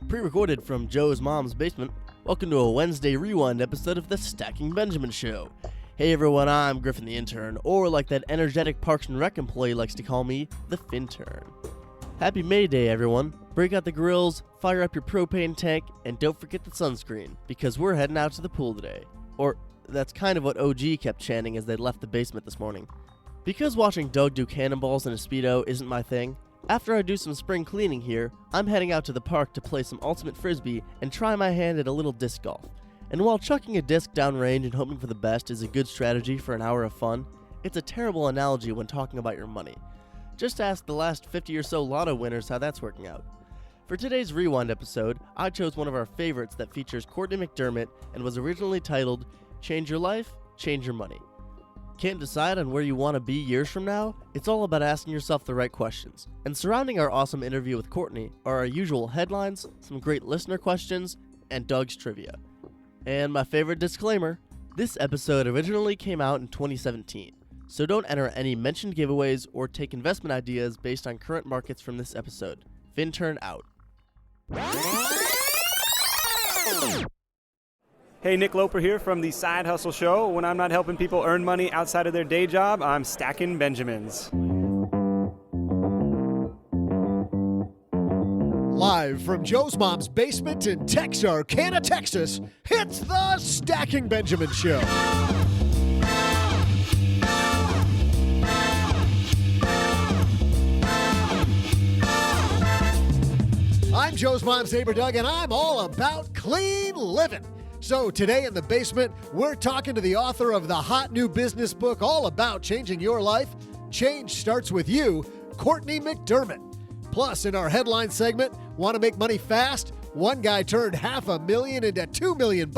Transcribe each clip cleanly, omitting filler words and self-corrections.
Pre-recorded from Joe's mom's basement, welcome to a Wednesday Rewind episode of the Stacking Benjamin Show. Hey everyone, I'm Griffin the Intern, or like that energetic Parks and Rec employee likes to call me, the Fintern. Happy May Day, everyone. Break out the grills, fire up your propane tank, and don't forget the sunscreen, because we're heading out to the pool today. Or, that's kind of what OG kept chanting as they left the basement this morning. Because watching Doug do cannonballs in a Speedo isn't my thing, after I do some spring cleaning here, I'm heading out to the park to play some ultimate frisbee and try my hand at a little disc golf. And while chucking a disc downrange and hoping for the best is a good strategy for an hour of fun, it's a terrible analogy when talking about your money. Just ask the last 50 or so lotto winners how that's working out. For today's Rewind episode, I chose one of our favorites that features Cortney McDermott and was originally titled, Change Your Life, Change Your Money. Can't decide on where you want to be years from now? It's all about asking yourself the right questions. And surrounding our awesome interview with Cortney are our usual headlines, some great listener questions, and Doug's trivia. And my favorite disclaimer, this episode originally came out in 2017, so don't enter any mentioned giveaways or take investment ideas based on current markets from this episode. Fintern out. Hey, Nick Loper here from the Side Hustle Show. When I'm not helping people earn money outside of their day job, I'm stacking Benjamins. Live from Joe's mom's basement in Texarkana, Texas, it's the Stacking Benjamin Show. I'm Joe's mom's neighbor, Doug, and I'm all about clean living. So today in the basement, we're talking to the author of the hot new business book all about changing your life. Change starts with you, Cortney McDermott. Plus, in our headline segment, want to make money fast? One guy turned $500,000 into $2 million.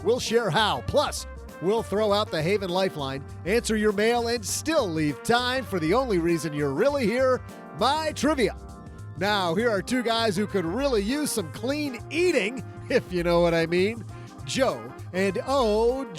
We'll share how. Plus, we'll throw out the Haven Lifeline, answer your mail, and still leave time for the only reason you're really here, my trivia. Now, here are two guys who could really use some clean eating, if you know what I mean. Joe and OG.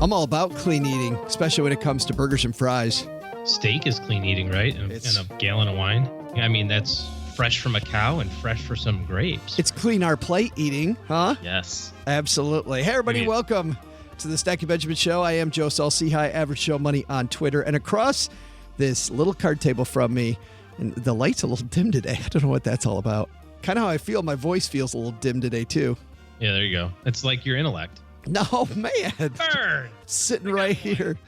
I'm all about clean eating, especially when it comes to burgers and fries. Steak is clean eating, right? And a gallon of wine. I mean, that's fresh from a cow and fresh for some grapes. It's clean our plate eating, huh? Yes. Absolutely. Hey, everybody, welcome to the Stacking Benjamin Show. I am Joe Saul-Sehy, Average Joe Money on Twitter. And across this little card table from me, and the light's a little dim today. I don't know what that's all about. Kind of how I feel. My voice feels a little dim today, too. Yeah, there you go. It's like your intellect. No, man. Burn! Sitting right here.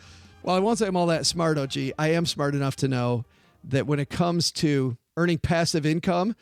Well, I won't say I'm all that smart, OG. I am smart enough to know that when it comes to earning passive income,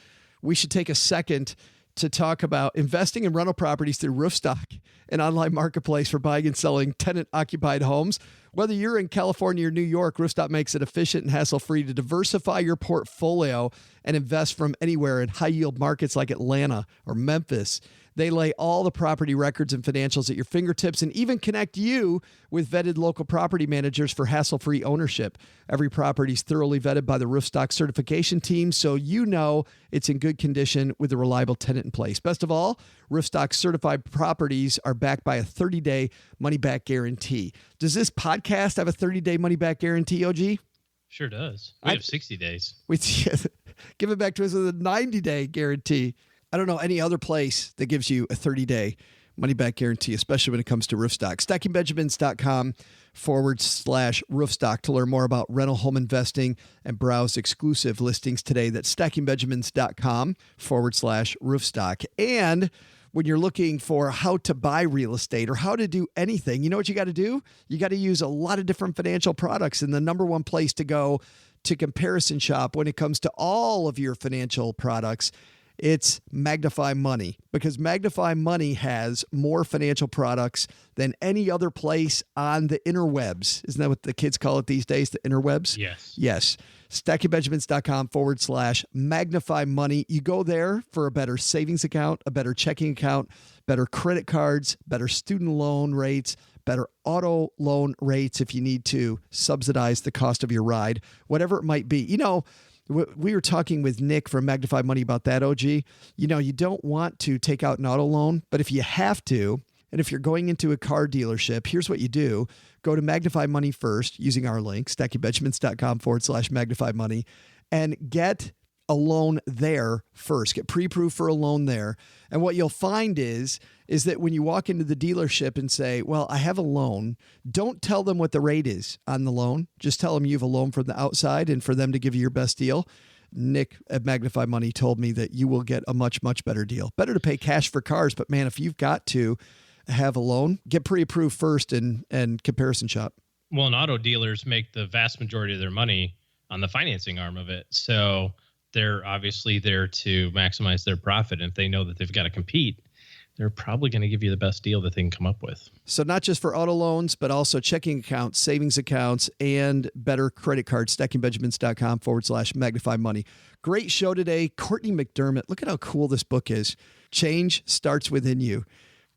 we should take a second to talk about investing in rental properties through Roofstock, an online marketplace for buying and selling tenant-occupied homes. Whether you're in California or New York, Roofstock makes it efficient and hassle-free to diversify your portfolio and invest from anywhere in high-yield markets like Atlanta or Memphis. They lay all the property records and financials at your fingertips and even connect you with vetted local property managers for hassle-free ownership. Every property is thoroughly vetted by the Roofstock certification team, so you know it's in good condition with a reliable tenant in place. Best of all, Roofstock certified properties are backed by a 30-day money-back guarantee. Does this podcast have a 30-day money-back guarantee, OG? Sure does. We have 60 days. Give it back to us with a 90-day guarantee. I don't know any other place that gives you a 30-day money-back guarantee, especially when it comes to Roofstock. StackingBenjamins.com/Roofstock to learn more about rental home investing and browse exclusive listings today. That's StackingBenjamins.com/Roofstock. And when you're looking for how to buy real estate or how to do anything, you know what you got to do? You got to use a lot of different financial products, and the number one place to go to comparison shop when it comes to all of your financial products, it's Magnify Money, because Magnify Money has more financial products than any other place on the interwebs. Isn't that what the kids call it these days, the interwebs? Yes. Yes. StackingBenjamins.com/Magnify Money. You go there for a better savings account, a better checking account, better credit cards, better student loan rates, better auto loan rates if you need to subsidize the cost of your ride, whatever it might be. You know, we were talking with Nick from Magnify Money about that, OG. You know, you don't want to take out an auto loan, but if you have to, And if you're going into a car dealership, here's what you do. Go to Magnify Money first using our link, stackingbenjamins.com/Magnify Money, and get a loan there first. Get pre-approved for a loan there. And what you'll find is that when you walk into the dealership and say, well, I have a loan, don't tell them what the rate is on the loan. Just tell them you have a loan from the outside and for them to give you your best deal. Nick at Magnify Money told me that you will get a much, much better deal. Better to pay cash for cars, but man, if you've got to have a loan, get pre-approved first and comparison shop. Well, and auto dealers make the vast majority of their money on the financing arm of it. So they're obviously there to maximize their profit. And if they know that they've got to compete, they're probably going to give you the best deal that they can come up with. So not just for auto loans, but also checking accounts, savings accounts, and better credit cards. stackingbenjamins.com/Magnify Money. Great show today. Cortney McDermott. Look at how cool this book is. Change starts within you.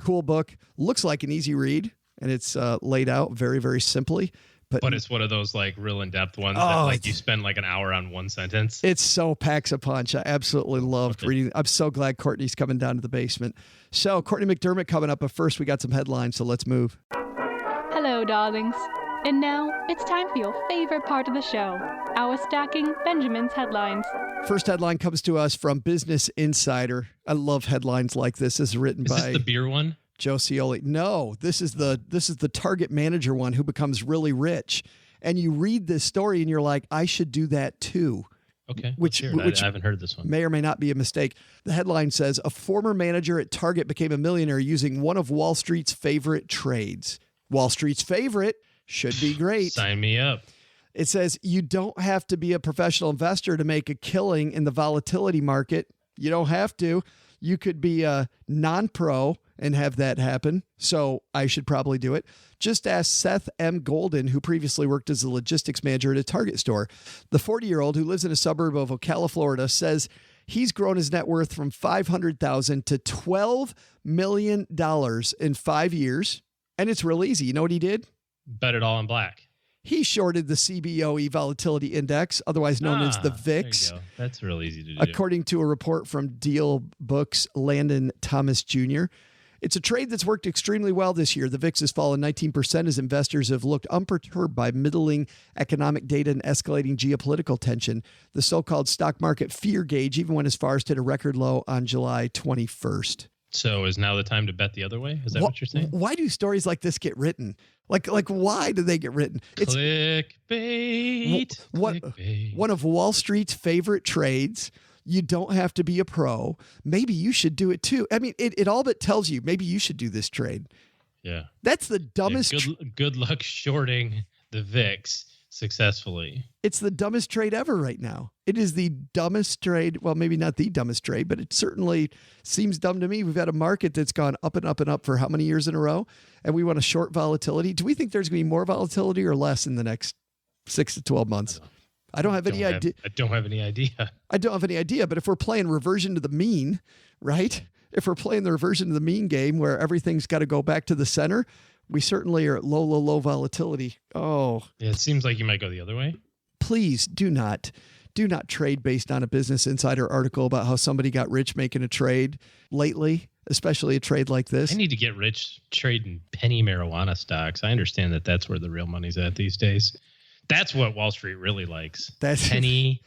Cool book. Looks like an easy read, and it's laid out very, very simply. But it's one of those like real in-depth ones that like you spend like an hour on one sentence. It's so packs a punch. I absolutely loved reading. I'm so glad Courtney's coming down to the basement. So Cortney McDermott coming up, but first we got some headlines, so let's move. Hello, darlings. And now it's time for your favorite part of the show, our Stacking Benjamins headlines. First headline comes to us from Business Insider. I love headlines like this. This is written by... Is this the beer one? Joe Cioli. No, this is the target manager one who becomes really rich. And you read this story and you're like, I should do that too. Okay. Which I haven't heard this one. May or may not be a mistake. The headline says a former manager at Target became a millionaire using one of Wall Street's favorite trades. Wall Street's favorite should be great. Sign me up. It says you don't have to be a professional investor to make a killing in the volatility market. You don't have to. You could be a non-pro and have that happen. So I should probably do it. Just ask Seth M. Golden, who previously worked as a logistics manager at a Target store. The 40-year-old who lives in a suburb of Ocala, Florida, says he's grown his net worth from $500,000 to $12 million in 5 years. And it's real easy. You know what he did? Bet it all in black. He shorted the CBOE Volatility Index, otherwise known as the VIX. There you go. That's real easy to do. According to a report from Deal Book's Landon Thomas Jr., it's a trade that's worked extremely well this year. The VIX has fallen 19% as investors have looked unperturbed by middling economic data and escalating geopolitical tension. The so-called stock market fear gauge even went as far as to hit a record low on July 21st. So is now the time to bet the other way? Is that what you're saying? Why do stories like this get written? Like why do they get written? It's clickbait. One of Wall Street's favorite trades. You don't have to be a pro. Maybe you should do it too. I mean, it all but tells you maybe you should do this trade. Yeah. That's the dumbest. Yeah, good luck shorting the VIX successfully. It's the dumbest trade ever right now. It is the dumbest trade. Well, maybe not the dumbest trade, but it certainly seems dumb to me. We've had a market that's gone up and up and up for how many years in a row? And we want to short volatility. Do we think there's going to be more volatility or less in the next 6 to 12 months? I don't have any idea. I don't have any idea. I don't have any idea. But if we're playing reversion to the mean, right? If we're playing the reversion to the mean game where everything's got to go back to the center, we certainly are at low volatility. Oh. Yeah, it seems like you might go the other way. Please do not trade based on a Business Insider article about how somebody got rich making a trade lately, especially a trade like this. I need to get rich trading penny marijuana stocks. I understand that that's where the real money's at these days. That's what Wall Street really likes. That's penny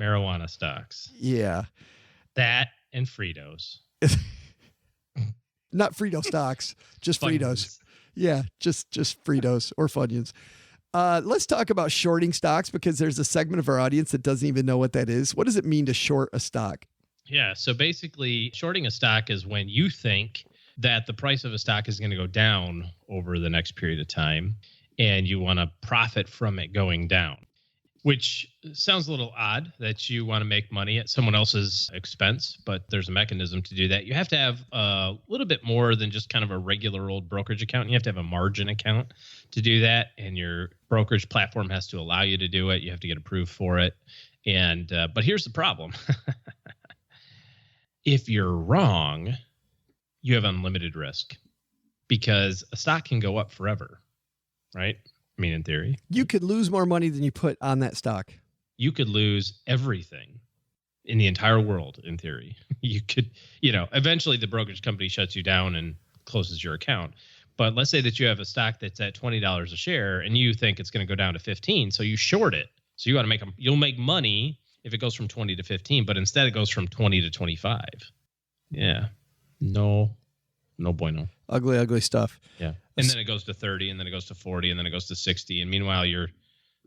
marijuana stocks. Yeah. That and Fritos. Not Frito stocks, just Fritos. Yeah, just Fritos or Funyuns. Let's talk about shorting stocks because there's a segment of our audience that doesn't even know what that is. What does it mean to short a stock? Yeah, so basically shorting a stock is when you think that the price of a stock is going to go down over the next period of time and you want to profit from it going down, which sounds a little odd that you want to make money at someone else's expense, but there's a mechanism to do that. You have to have a little bit more than just kind of a regular old brokerage account. You have to have a margin account to do that, and your brokerage platform has to allow you to do it. You have to get approved for it. And but here's the problem. If you're wrong, you have unlimited risk because a stock can go up forever, right? I mean, in theory. You could lose more money than you put on that stock. You could lose everything in the entire world, in theory. You could, eventually the brokerage company shuts you down and closes your account. But let's say that you have a stock that's at $20 a share and you think it's going to go down to 15, so you short it. So you want to you'll make money if it goes from 20 to 15, but instead it goes from 20 to 25. Yeah. No bueno. Ugly stuff. Yeah. And then it goes to 30, and then it goes to 40, and then it goes to 60. And meanwhile, you're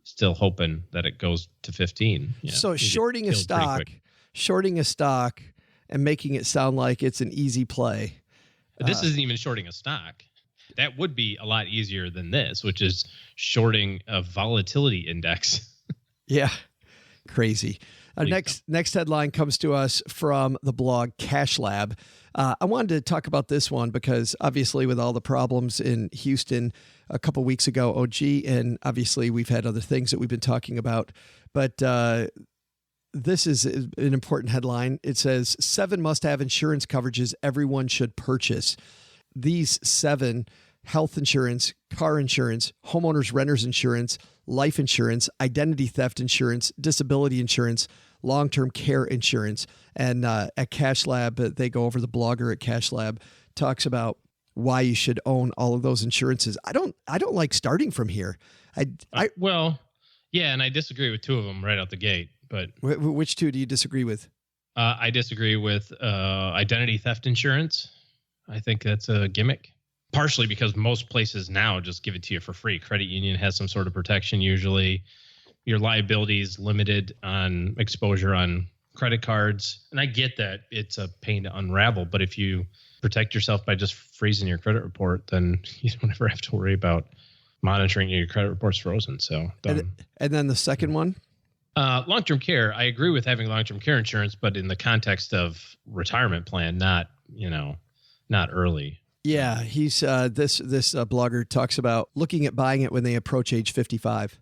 still hoping that it goes to 15. Yeah. So shorting a stock and making it sound like it's an easy play. But this isn't even shorting a stock. That would be a lot easier than this, which is shorting a volatility index. Yeah. Crazy. Next headline comes to us from the blog Cash Lab. I wanted to talk about this one because obviously with all the problems in Houston a couple weeks ago, OG, and obviously we've had other things that we've been talking about, but this is an important headline. It says 7 must-have insurance coverages everyone should purchase. These 7: health insurance, car insurance, homeowners, renters insurance, life insurance, identity theft insurance, disability insurance, long-term care insurance. And at Cash Lab, they go over, the blogger at Cash Lab talks about why you should own all of those insurances. I don't like starting from here. Well, yeah, and I disagree with 2 of them right out the gate. But which 2 do you disagree with? I disagree with identity theft insurance. I think that's a gimmick. Partially because most places now just give it to you for free. Credit union has some sort of protection usually. Your liability is limited on exposure on credit cards. And I get that it's a pain to unravel, but if you protect yourself by just freezing your credit report, then you don't ever have to worry about monitoring your credit report's frozen. So and then the second one? Long-term care. I agree with having long-term care insurance, but in the context of retirement plan, not early. Yeah, he's this blogger talks about looking at buying it when they approach age 55.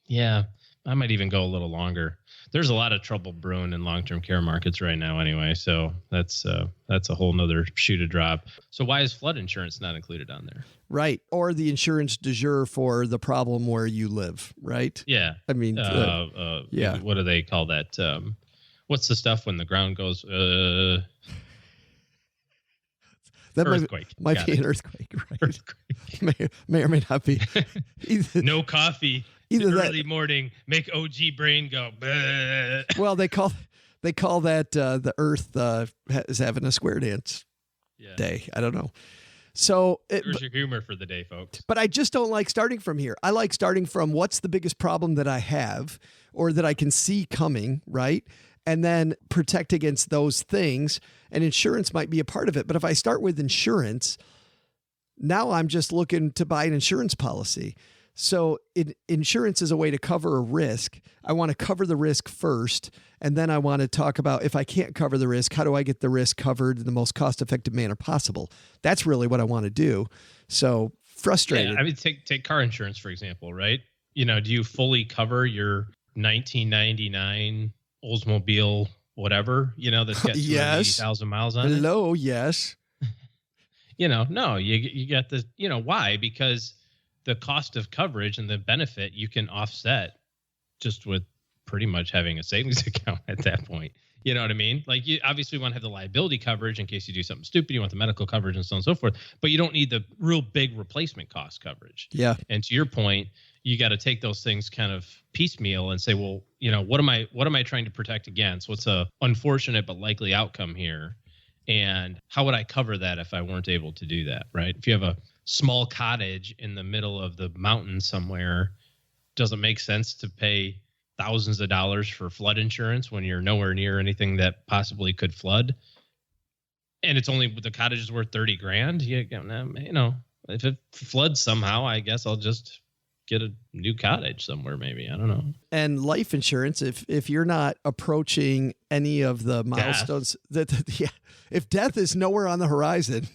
Yeah, I might even go a little longer. There's a lot of trouble brewing in long-term care markets right now anyway, so that's a whole nother shoe to drop. So why is flood insurance not included on there? Right, or the insurance du jour for the problem where you live, right? Yeah. I mean, yeah. What do they call that? What's the stuff when the ground goes... That earthquake. Might be an earthquake, right? Earthquake. may or may not be. No coffee. Either early morning, make OG brain go. Bleh. Well, they call that the Earth is having a square dance day. I don't know. So there's your humor for the day, folks. But I just don't like starting from here. I like starting from what's the biggest problem that I have or that I can see coming, right? And then protect against those things. And insurance might be a part of it. But if I start with insurance, now I'm just looking to buy an insurance policy. So insurance is a way to cover a risk. I want to cover the risk first. And then I want to talk about, if I can't cover the risk, how do I get the risk covered in the most cost-effective manner possible? That's really what I want to do. So frustrated. Yeah, I mean, take car insurance, for example, right? Do you fully cover your 1999 Oldsmobile, whatever, that's got 280,000 miles on it? Hello, yes. No, you got the, why? Because the cost of coverage and the benefit you can offset just with pretty much having a savings account at that point. You know what I mean? Like, you obviously want to have the liability coverage in case you do something stupid. You want the medical coverage and so on and so forth, but you don't need the real big replacement cost coverage. Yeah. And to your point, you got to take those things kind of piecemeal and say, well, what am I trying to protect against? What's a unfortunate but likely outcome here? And how would I cover that if I weren't able to do that, right? If you have a small cottage in the middle of the mountains somewhere, doesn't make sense to pay thousands of dollars for flood insurance when you're nowhere near anything that possibly could flood. And it's only, the cottage is worth $30,000. If it floods somehow, I guess I'll just get a new cottage somewhere, maybe. I don't know. And life insurance, if you're not approaching any of the milestones, if death is nowhere on the horizon,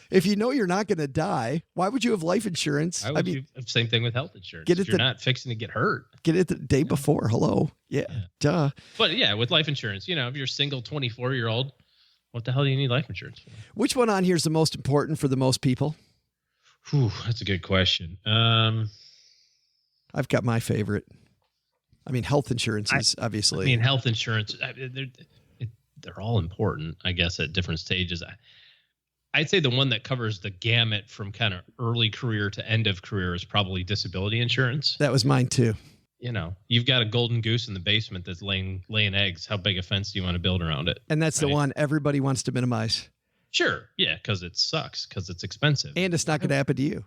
if you know you're not going to die, why would you have life insurance? I mean, same thing with health insurance. If you're not fixing to get hurt. Get it the day before. Hello. Yeah. Duh. But yeah, with life insurance, if you're a single 24-year-old, what the hell do you need life insurance for? Which one on here is the most important for the most people? Whew, that's a good question. I've got my favorite. I mean, health insurance is obviously. Health insurance. they're all important, I guess, at different stages. I'd say the one that covers the gamut from kind of early career to end of career is probably disability insurance. That was mine too. You know, you've got a golden goose in the basement that's laying eggs. How big a fence do you want to build around it? And that's the one everybody wants to minimize. Sure. Yeah, because it sucks, because it's expensive. And it's not going to happen to you.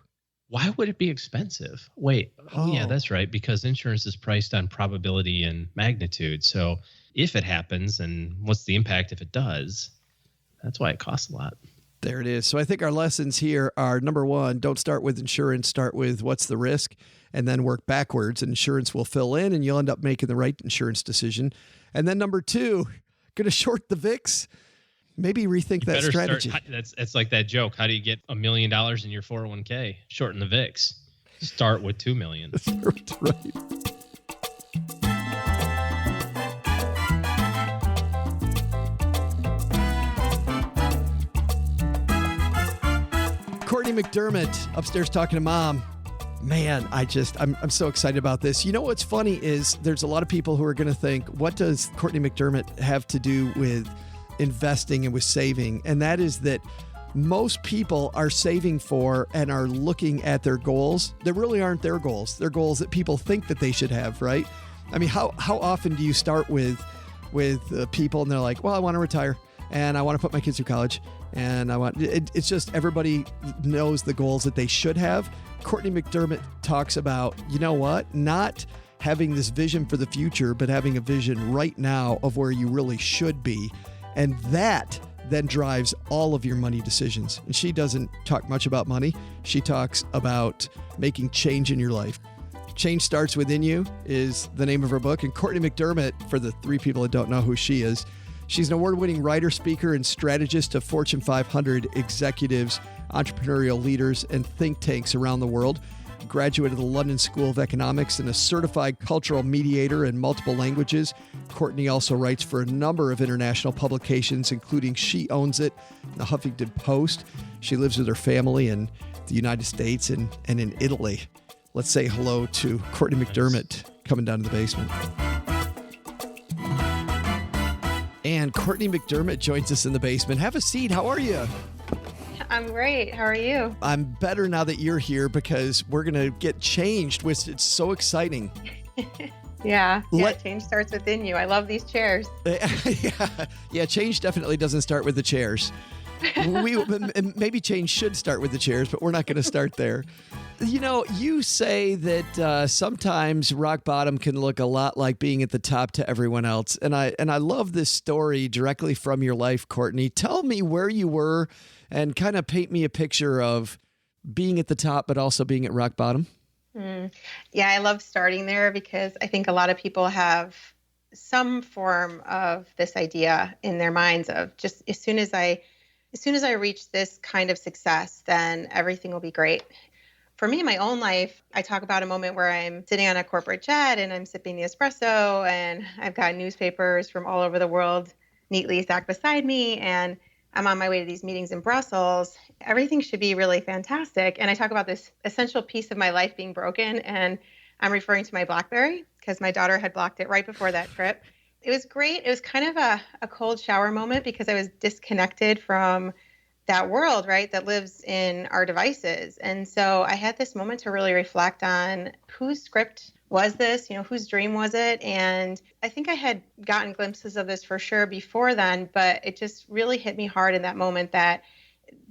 Why would it be expensive? Wait. Oh, yeah, that's right. Because insurance is priced on probability and magnitude. So if it happens, and what's the impact if it does? That's why it costs a lot. There it is. So I think our lessons here are, number one, don't start with insurance. Start with what's the risk, and then work backwards. And insurance will fill in, and you'll end up making the right insurance decision. And then number two, going to short the VIX. Maybe rethink that strategy. It's like that joke. How do you get $1 million in your 401k? Shorten the VIX. Start with $2 million. That's right. Cortney McDermott upstairs talking to Mom. Man, I'm so excited about this. You know what's funny is there's a lot of people who are going to think, what does Cortney McDermott have to do with investing and with saving? And that is that most people are saving for and are looking at their goals. They really aren't their goals. They're goals that people think that they should have, right? I mean, how often do you start with people and they're like, well, I want to retire and I want to put my kids through college and it's just everybody knows the goals that they should have. Cortney McDermott talks about, you know what, not having this vision for the future, but having a vision right now of where you really should be. And that then drives all of your money decisions. And she doesn't talk much about money. She talks about making change in your life. Change Starts Within You is the name of her book. And Cortney McDermott, for the three people that don't know who she is, she's an award-winning writer, speaker, and strategist to Fortune 500 executives, entrepreneurial leaders, and think tanks around the world. Graduate of the London School of Economics and a certified cultural mediator in multiple languages. Cortney also writes for a number of international publications, including She Owns It, the Huffington Post. She lives with her family in the United States and in Italy. Let's say hello to Cortney McDermott coming down to the basement. And Cortney McDermott joins us in the basement. Have a seat. How are you? I'm great. How are you? I'm better now that you're here because we're going to get changed, which it's so exciting. Yeah, change starts within you. I love these chairs. Yeah, change definitely doesn't start with the chairs. Maybe change should start with the chairs, but we're not going to start there. You know, you say that sometimes rock bottom can look a lot like being at the top to everyone else. And I love this story directly from your life, Cortney. Tell me where you were and kind of paint me a picture of being at the top, but also being at rock bottom. Yeah, I love starting there because I think a lot of people have some form of this idea in their minds of just as soon as I reach this kind of success, then everything will be great. For me, in my own life, I talk about a moment where I'm sitting on a corporate jet and I'm sipping the espresso and I've got newspapers from all over the world neatly stacked beside me and I'm on my way to these meetings in Brussels. Everything should be really fantastic. And I talk about this essential piece of my life being broken. And I'm referring to my BlackBerry because my daughter had blocked it right before that trip. It was great. It was kind of a cold shower moment because I was disconnected from that world, right, that lives in our devices. And so I had this moment to really reflect on whose script was this, whose dream was it? And I think I had gotten glimpses of this for sure before then, but it just really hit me hard in that moment that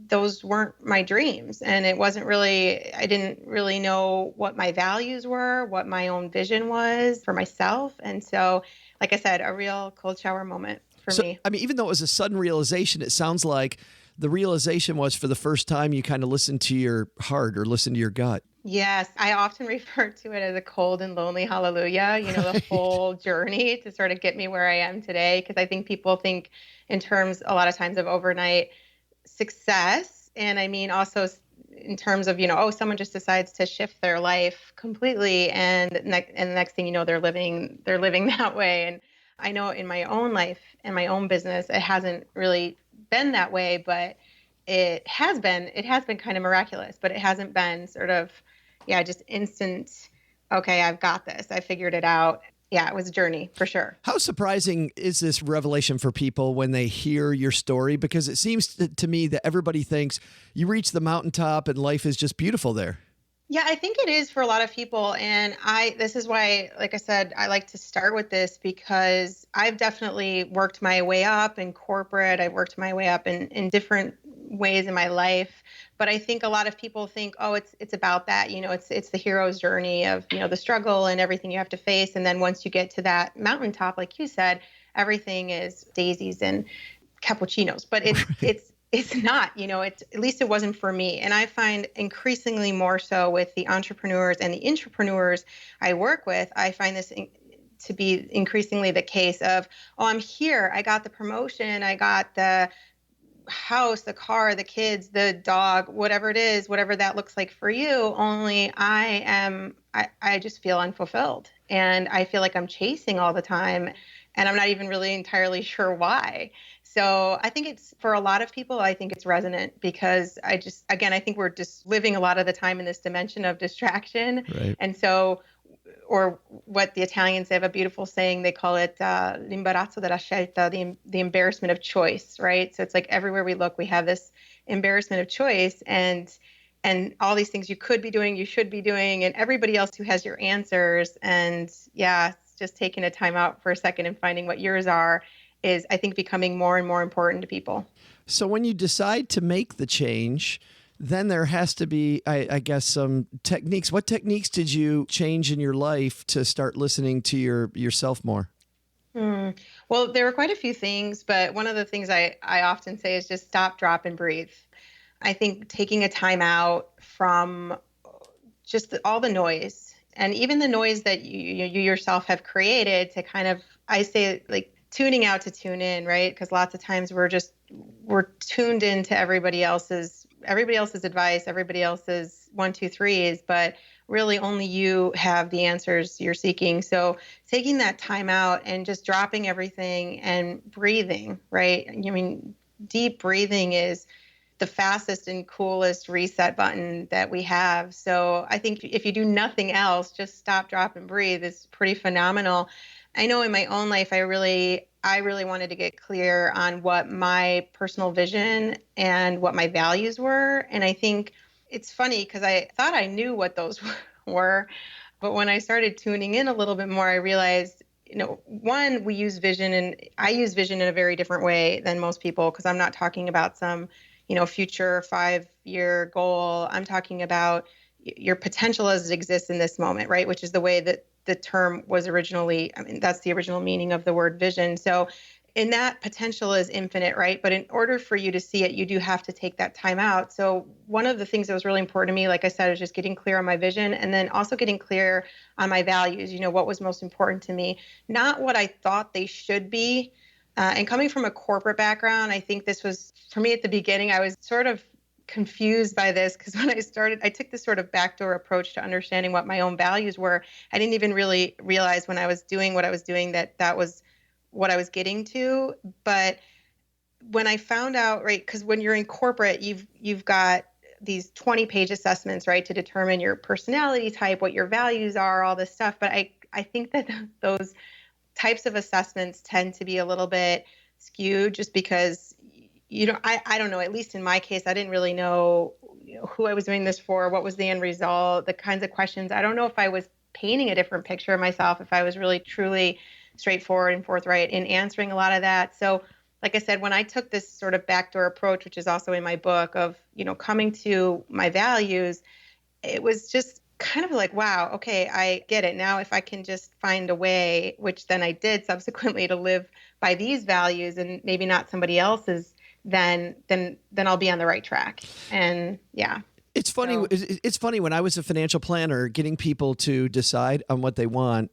those weren't my dreams. And it wasn't really, I didn't really know what my values were, what my own vision was for myself. And so, like I said, a real cold shower moment for me. I mean, even though it was a sudden realization, it sounds like the realization was for the first time you kind of listened to your heart or listened to your gut. Yes, I often refer to it as a cold and lonely hallelujah, the whole journey to sort of get me where I am today. Because I think people think in terms a lot of times of overnight success. And I mean, also in terms of, someone just decides to shift their life completely. And the next thing you know, they're living that way. And I know in my own life and my own business, it hasn't really been that way, but it has been kind of miraculous, but it hasn't been sort of, just instant, okay, I've got this. I figured it out. yeah, it was a journey for sure. How surprising is this revelation for people when they hear your story? Because it seems to me that everybody thinks you reach the mountaintop and life is just beautiful there. Yeah, I think it is for a lot of people. And this is why, like I said, I like to start with this because I've definitely worked my way up in corporate. I've worked my way up in different ways in my life. But I think a lot of people think, oh, it's about that. It's the hero's journey of, the struggle and everything you have to face. And then once you get to that mountaintop, like you said, everything is daisies and cappuccinos. But it's not, at least it wasn't for me. And I find increasingly more so with the entrepreneurs and the intrapreneurs I work with, I find this to be increasingly the case of, oh, I'm here. I got the promotion. I got the house, the car, the kids, the dog, whatever it is, whatever that looks like for you. Only I just feel unfulfilled. And I feel like I'm chasing all the time. And I'm not even really entirely sure why. So I think it's, for a lot of people, I think it's resonant because I think we're just living a lot of the time in this dimension of distraction. Right. And so, or what the Italians have a beautiful saying, they call it l'imbarazzo della scelta, the embarrassment of choice, right? So it's like everywhere we look, we have this embarrassment of choice and all these things you could be doing, you should be doing, and everybody else who has your answers. And yeah, it's just taking a time out for a second and finding what yours are is, I think, becoming more and more important to people. So when you decide to make the change, then there has to be, I guess, some techniques. What techniques did you change in your life to start listening to yourself more? Well, there were quite a few things, but one of the things I often say is just stop, drop, and breathe. I think taking a time out from just all the noise, and even the noise that you yourself have created to kind of, I say, like, tuning out to tune in, right? Because lots of times we're tuned into everybody else's advice, everybody else's 1, 2, 3s, but really only you have the answers you're seeking. So taking that time out and just dropping everything and breathing, right? I mean, deep breathing is the fastest and coolest reset button that we have. So I think if you do nothing else, just stop, drop, and breathe is pretty phenomenal. I know in my own life, I really wanted to get clear on what my personal vision and what my values were. And I think it's funny because I thought I knew what those were. But when I started tuning in a little bit more, I realized, one, we use vision, and I use vision in a very different way than most people, because I'm not talking about some, future 5-year goal. I'm talking about your potential as it exists in this moment, right? Which is the way that the term was originally, that's the original meaning of the word vision. So in that, potential is infinite, right? But in order for you to see it, you do have to take that time out. So one of the things that was really important to me, like I said, is just getting clear on my vision, and then also getting clear on my values, what was most important to me, not what I thought they should be. And coming from a corporate background, I think this was, for me at the beginning, I was sort of confused by this because when I started, I took this sort of backdoor approach to understanding what my own values were. I didn't even really realize when I was doing what I was doing that was what I was getting to. But when I found out, right, because when you're in corporate, you've got these 20-page assessments, right, to determine your personality type, what your values are, all this stuff. But I think that those types of assessments tend to be a little bit skewed just because I don't know, at least in my case, I didn't really know, who I was doing this for, what was the end result, the kinds of questions. I don't know if I was painting a different picture of myself, if I was really truly straightforward and forthright in answering a lot of that. So like I said, when I took this sort of backdoor approach, which is also in my book, of, coming to my values, it was just kind of like, wow, okay, I get it. Now, if I can just find a way, which then I did subsequently, to live by these values and maybe not somebody else's, then I'll be on the right track. And yeah. It's funny. So, it's funny when I was a financial planner, getting people to decide on what they want.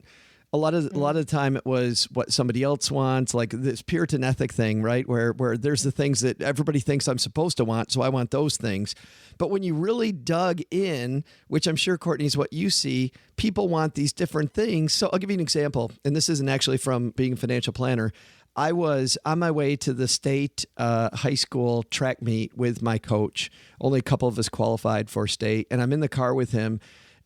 A lot of the time it was what somebody else wants, like this Puritan ethic thing, right? Where there's the things that everybody thinks I'm supposed to want, so I want those things. But when you really dug in, which I'm sure, Cortney, is what you see, people want these different things. So I'll give you an example, and this isn't actually from being a financial planner. I was on my way to the state high school track meet with my coach. Only a couple of us qualified for state, and I'm in the car with him.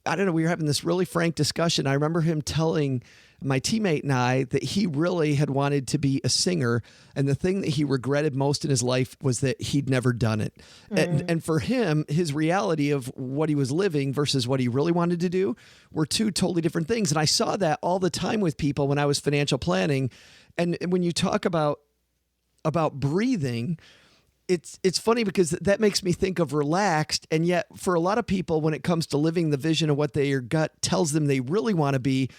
I don't know, we were having this really frank discussion. I remember him telling my teammate and I that he really had wanted to be a singer. And the thing that he regretted most in his life was that he'd never done it. And for him, his reality of what he was living versus what he really wanted to do were two totally different things. And I saw that all the time with people when I was financial planning. And when you talk about breathing, it's funny because that makes me think of relaxed. And yet for a lot of people, when it comes to living the vision of what their gut tells them they really want to be,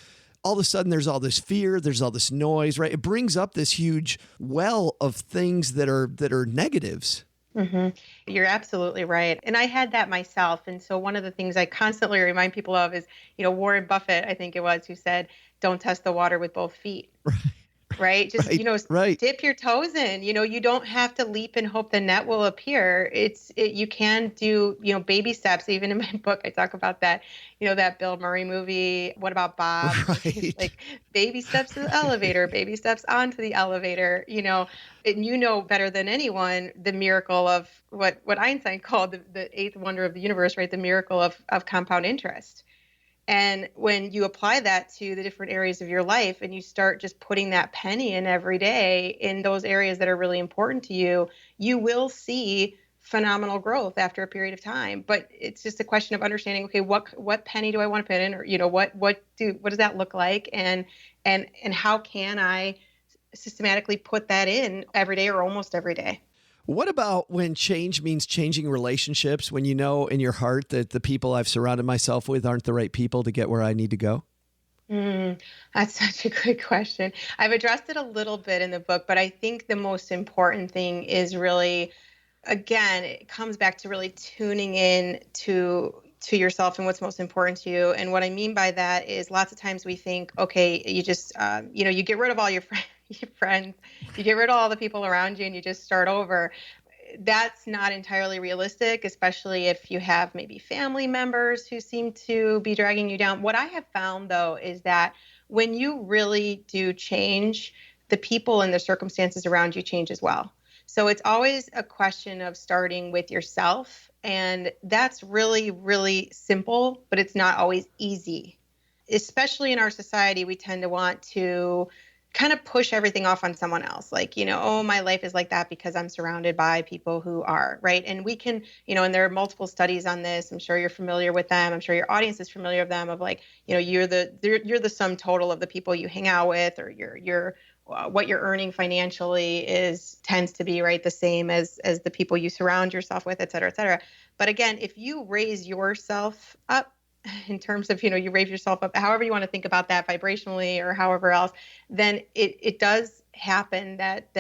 all of a sudden there's all this fear, there's all this noise, right? It brings up this huge well of things that are negatives. Mm-hmm. You're absolutely right. And I had that myself. And so one of the things I constantly remind people of is, Warren Buffett, I think it was, who said, don't test the water with both feet. Right. Just, dip your toes in, you don't have to leap and hope the net will appear. You can do, baby steps. Even in my book, I talk about that, that Bill Murray movie. What about Bob? Right. Like baby steps to the elevator, baby steps onto the elevator, and better than anyone, the miracle of what Einstein called the eighth wonder of the universe, right? The miracle of compound interest. And when you apply that to the different areas of your life and you start just putting that penny in every day in those areas that are really important to you, you will see phenomenal growth after a period of time. But it's just a question of understanding, okay, what penny do I want to put in, or, what does that look like? And how can I systematically put that in every day or almost every day? What about when change means changing relationships, when you know in your heart that the people I've surrounded myself with aren't the right people to get where I need to go? That's such a good question. I've addressed it a little bit in the book, but I think the most important thing is really, again, it comes back to really tuning in to yourself and what's most important to you. And what I mean by that is lots of times we think, okay, you just, you get rid of all your friends, you get rid of all the people around you and you just start over. That's not entirely realistic, especially if you have maybe family members who seem to be dragging you down. What I have found, though, is that when you really do change, the people and the circumstances around you change as well. So it's always a question of starting with yourself. And that's really, really simple, but it's not always easy. Especially in our society, we tend to want to kind of push everything off on someone else. Like, oh, my life is like that because I'm surrounded by people who are, right? And we can, and there are multiple studies on this. I'm sure you're familiar with them. I'm sure your audience is familiar with them, of like, you're the sum total of the people you hang out with, or your what you're earning financially tends to be right the same as the people you surround yourself with, et cetera, et cetera. But again, if you raise yourself up in terms of, you raise yourself up, however you want to think about that vibrationally or however else, then it does happen that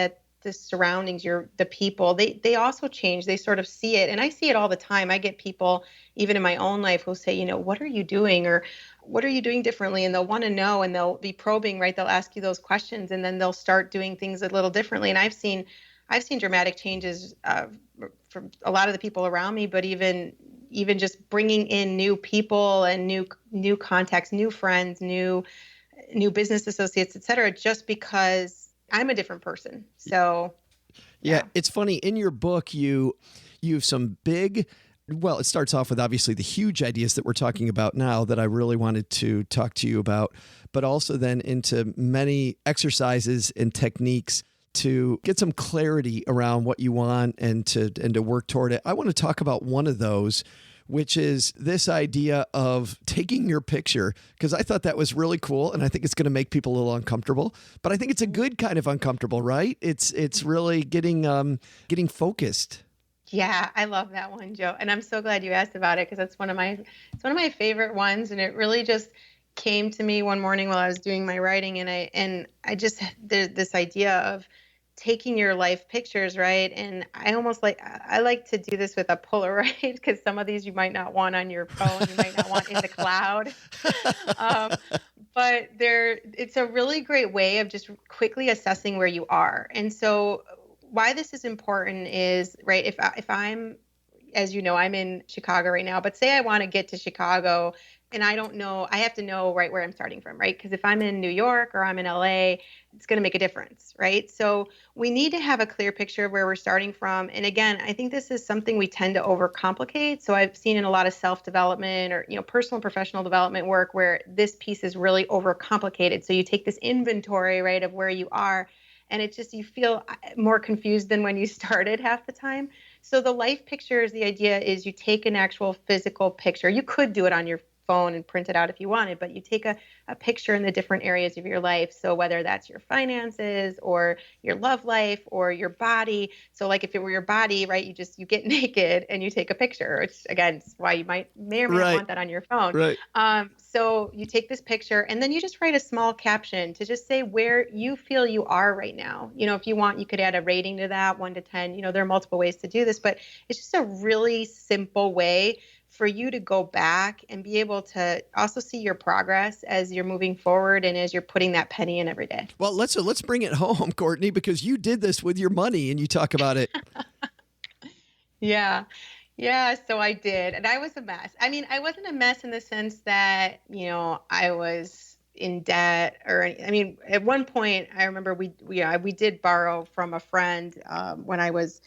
the surroundings, the people, they also change. They sort of see it. And I see it all the time. I get people, even in my own life, who'll say, what are you doing? Or what are you doing differently? And they'll want to know, and they'll be probing, right? They'll ask you those questions, and then they'll start doing things a little differently. And I've seen dramatic changes from a lot of the people around me, but even just bringing in new people and new contacts, new friends, new business associates, et cetera, just because I'm a different person. So, yeah, it's funny. In your book, you have some big, well, it starts off with obviously the huge ideas that we're talking about now that I really wanted to talk to you about, but also then into many exercises and techniques to get some clarity around what you want and to work toward it. I want to talk about one of those, which is this idea of taking your picture, because I thought that was really cool, and I think it's going to make people a little uncomfortable, but I think it's a good kind of uncomfortable, right? It's really getting focused. Yeah, I love that one, Joe. And I'm so glad you asked about it, because it's one of my favorite ones. And it really just came to me one morning while I was doing my writing. And I just, there's this idea of taking your life pictures, right? And I like to do this with a Polaroid, because some of these you might not want on your phone, you might not want in the cloud. But it's a really great way of just quickly assessing where you are. And so why this is important is, right, if I'm, as you know, I'm in Chicago right now, but say I want to get to Chicago and I don't know, I have to know right where I'm starting from, right? Because if I'm in New York or I'm in LA, it's going to make a difference, right? So we need to have a clear picture of where we're starting from. And again, I think this is something we tend to overcomplicate. So I've seen in a lot of self-development or, personal and professional development work where this piece is really overcomplicated. So you take this inventory, right, of where you are, and it's just, you feel more confused than when you started half the time. So the life picture is, the idea is you take an actual physical picture. You could do it on your phone and print it out if you wanted, but you take a picture in the different areas of your life. So whether that's your finances or your love life or your body. So like if it were your body, right, you get naked and you take a picture, which again is why you may or may not want that on your phone. Right. So you take this picture and then you just write a small caption to just say where you feel you are right now. If you want, you could add a rating to that, 1 to 10. There are multiple ways to do this, but it's just a really simple way for you to go back and be able to also see your progress as you're moving forward and as you're putting that penny in every day. Well, let's bring it home, Cortney, because you did this with your money and you talk about it. Yeah, so I did. And I was a mess. I mean, I wasn't a mess in the sense that, I was in debt at one point I remember we did borrow from a friend when I was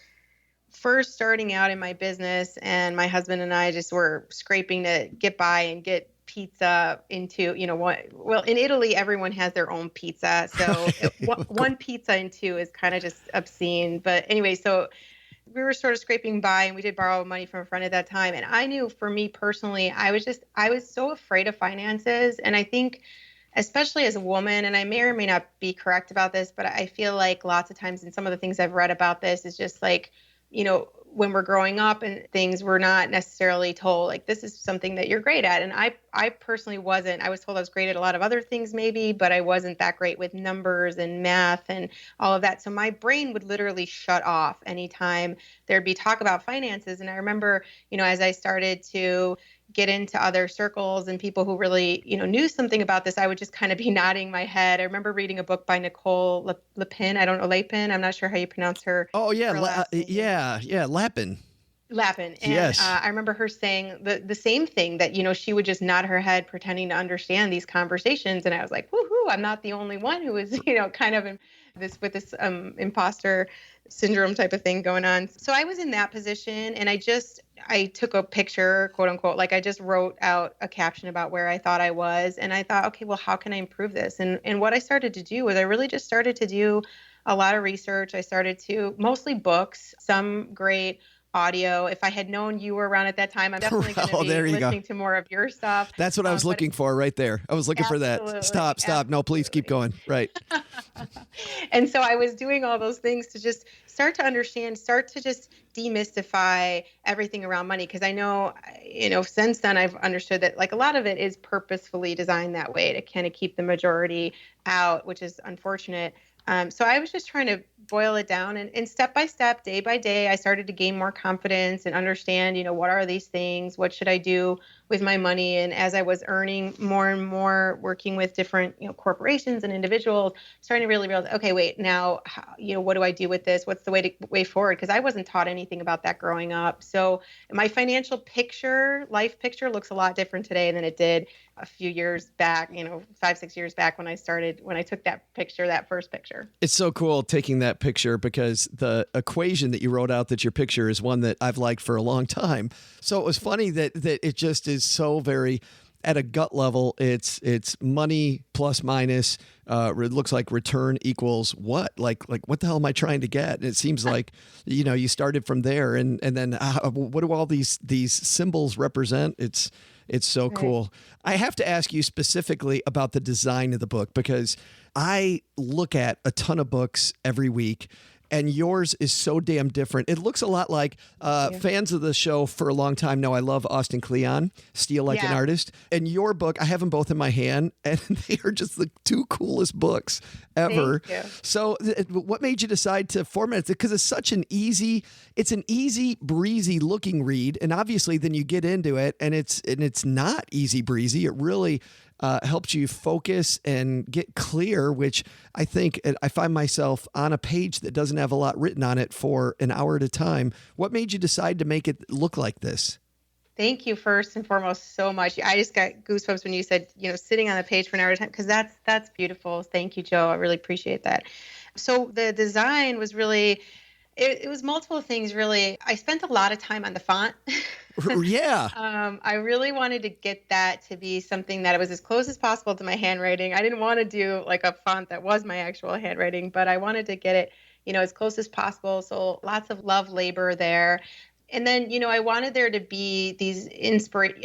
first starting out in my business, and my husband and I just were scraping to get by and get pizza into, well, in Italy, everyone has their own pizza. So one pizza into is kind of just obscene. But anyway, so we were sort of scraping by, and we did borrow money from a friend at that time. And I knew, for me personally, I was so afraid of finances. And I think, especially as a woman, and I may or may not be correct about this, but I feel like lots of times in some of the things I've read about this is just like, when we're growing up and things, we're not necessarily told like this is something that you're great at. And I personally wasn't. I was told I was great at a lot of other things maybe, but I wasn't that great with numbers and math and all of that. So my brain would literally shut off anytime there'd be talk about finances. And I remember, as I started to get into other circles and people who really, knew something about this, I would just kind of be nodding my head. I remember reading a book by Nicole Lapin. I don't know, Lapin. I'm not sure how you pronounce her. Oh, yeah. Lapin. Lapin. And yes. I remember her saying the same thing, that, she would just nod her head pretending to understand these conversations. And I was like, woohoo, I'm not the only one who is, kind of with this imposter syndrome type of thing going on. So I was in that position, and I took a picture, quote unquote, like I just wrote out a caption about where I thought I was. And I thought, okay, well, how can I improve this? And what I started to do was I really just started to do a lot of research. I started to, mostly books, some great audio. If I had known you were around at that time, I'm definitely going to be listening to more of your stuff. That's what I was looking for right there. I was looking for that. Stop. No, please keep going. Right. And so I was doing all those things to just start to understand, start to just demystify everything around money. Because I know, since then I've understood that like a lot of it is purposefully designed that way to kind of keep the majority out, which is unfortunate. So I was just trying to boil it down, and step by step, day by day, I started to gain more confidence and understand, what are these things? What should I do with my money? And as I was earning more and more, working with different, corporations and individuals, starting to really realize, okay, wait, now, what do I do with this? What's the way forward? Because I wasn't taught anything about that growing up. So my financial picture, life picture, looks a lot different today than it did a few years back, 5-6 years back when I took that first picture. It's so cool taking that picture, because the equation that you wrote out, that your picture is one that I've liked for a long time. So it was funny that it just is so very, at a gut level, it's money plus minus. It looks like return equals what? Like what the hell am I trying to get? And it seems like, you started from there, and then what do all these symbols represent? It's so cool. I have to ask you specifically about the design of the book, because I look at a ton of books every week, and yours is so damn different. It looks a lot like fans of the show for a long time know I love Austin Kleon, Steal Like an Artist. And your book, I have them both in my hand, and they are just the two coolest books ever. Thank you. So what made you decide to format it? Because it's such an easy, breezy looking read. And obviously then you get into it, and it's not easy breezy. It really helps you focus and get clear, which I think I find myself on a page that doesn't have a lot written on it for an hour at a time. What made you decide to make it look like this? Thank you first and foremost so much. I just got goosebumps when you said, sitting on the page for an hour at a time, because that's beautiful. Thank you, Joe. I really appreciate that. So the design was really, it was multiple things, really. I spent a lot of time on the font. Yeah. I really wanted to get that to be something that was as close as possible to my handwriting. I didn't want to do like a font that was my actual handwriting, but I wanted to get it, as close as possible. So lots of love labor there. And then, I wanted there to be these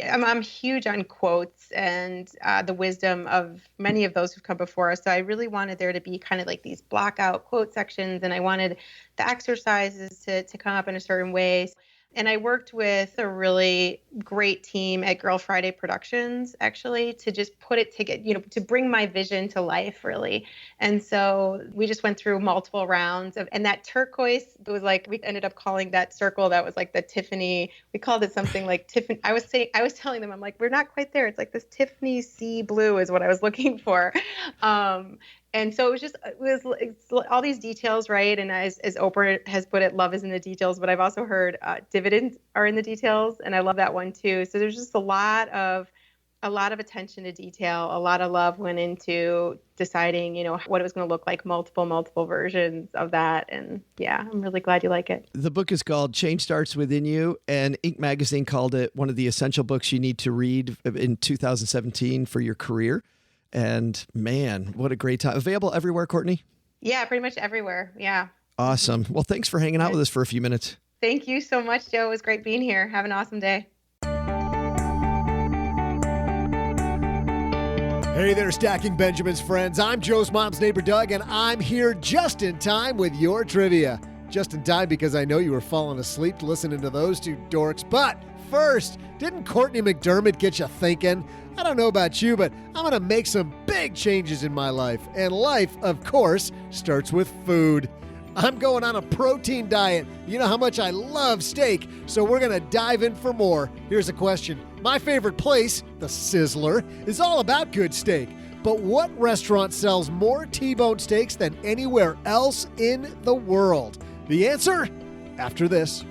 I'm huge on quotes and the wisdom of many of those who've come before us. So I really wanted there to be kind of like these block out quote sections, and I wanted the exercises to come up in a certain way. And I worked with a really great team at Girl Friday Productions, actually, to just put it together, to bring my vision to life, really. And so we just went through multiple rounds and that turquoise, it was like, we ended up calling that circle, that was like the Tiffany, we called it something like Tiffany. I was telling them, I'm like, we're not quite there. It's like this Tiffany sea blue is what I was looking for. And so it's all these details, right? And as Oprah has put it, love is in the details. But I've also heard dividends are in the details, and I love that one too. So there's just a lot of attention to detail. A lot of love went into deciding, what it was going to look like, multiple versions of that. And yeah, I'm really glad you like it. The book is called Change Starts Within You, and Inc. magazine called it one of the essential books you need to read in 2017 for your career. And man, what a great time. Available everywhere, Cortney? Yeah, pretty much everywhere. Yeah. Awesome. Well, thanks for hanging out with us for a few minutes. Thank you so much, Joe. It was great being here. Have an awesome day. Hey there, Stacking Benjamins friends. I'm Joe's mom's neighbor, Doug, and I'm here just in time with your trivia. Just in time because I know you were falling asleep listening to those two dorks. But first, didn't Cortney McDermott get you thinking? I don't know about you, but I'm going to make some big changes in my life. And life, of course, starts with food. I'm going on a protein diet. You know how much I love steak, so we're going to dive in for more. Here's a question. My favorite place, the Sizzler, is all about good steak. But what restaurant sells more T-bone steaks than anywhere else in the world? The answer? After this.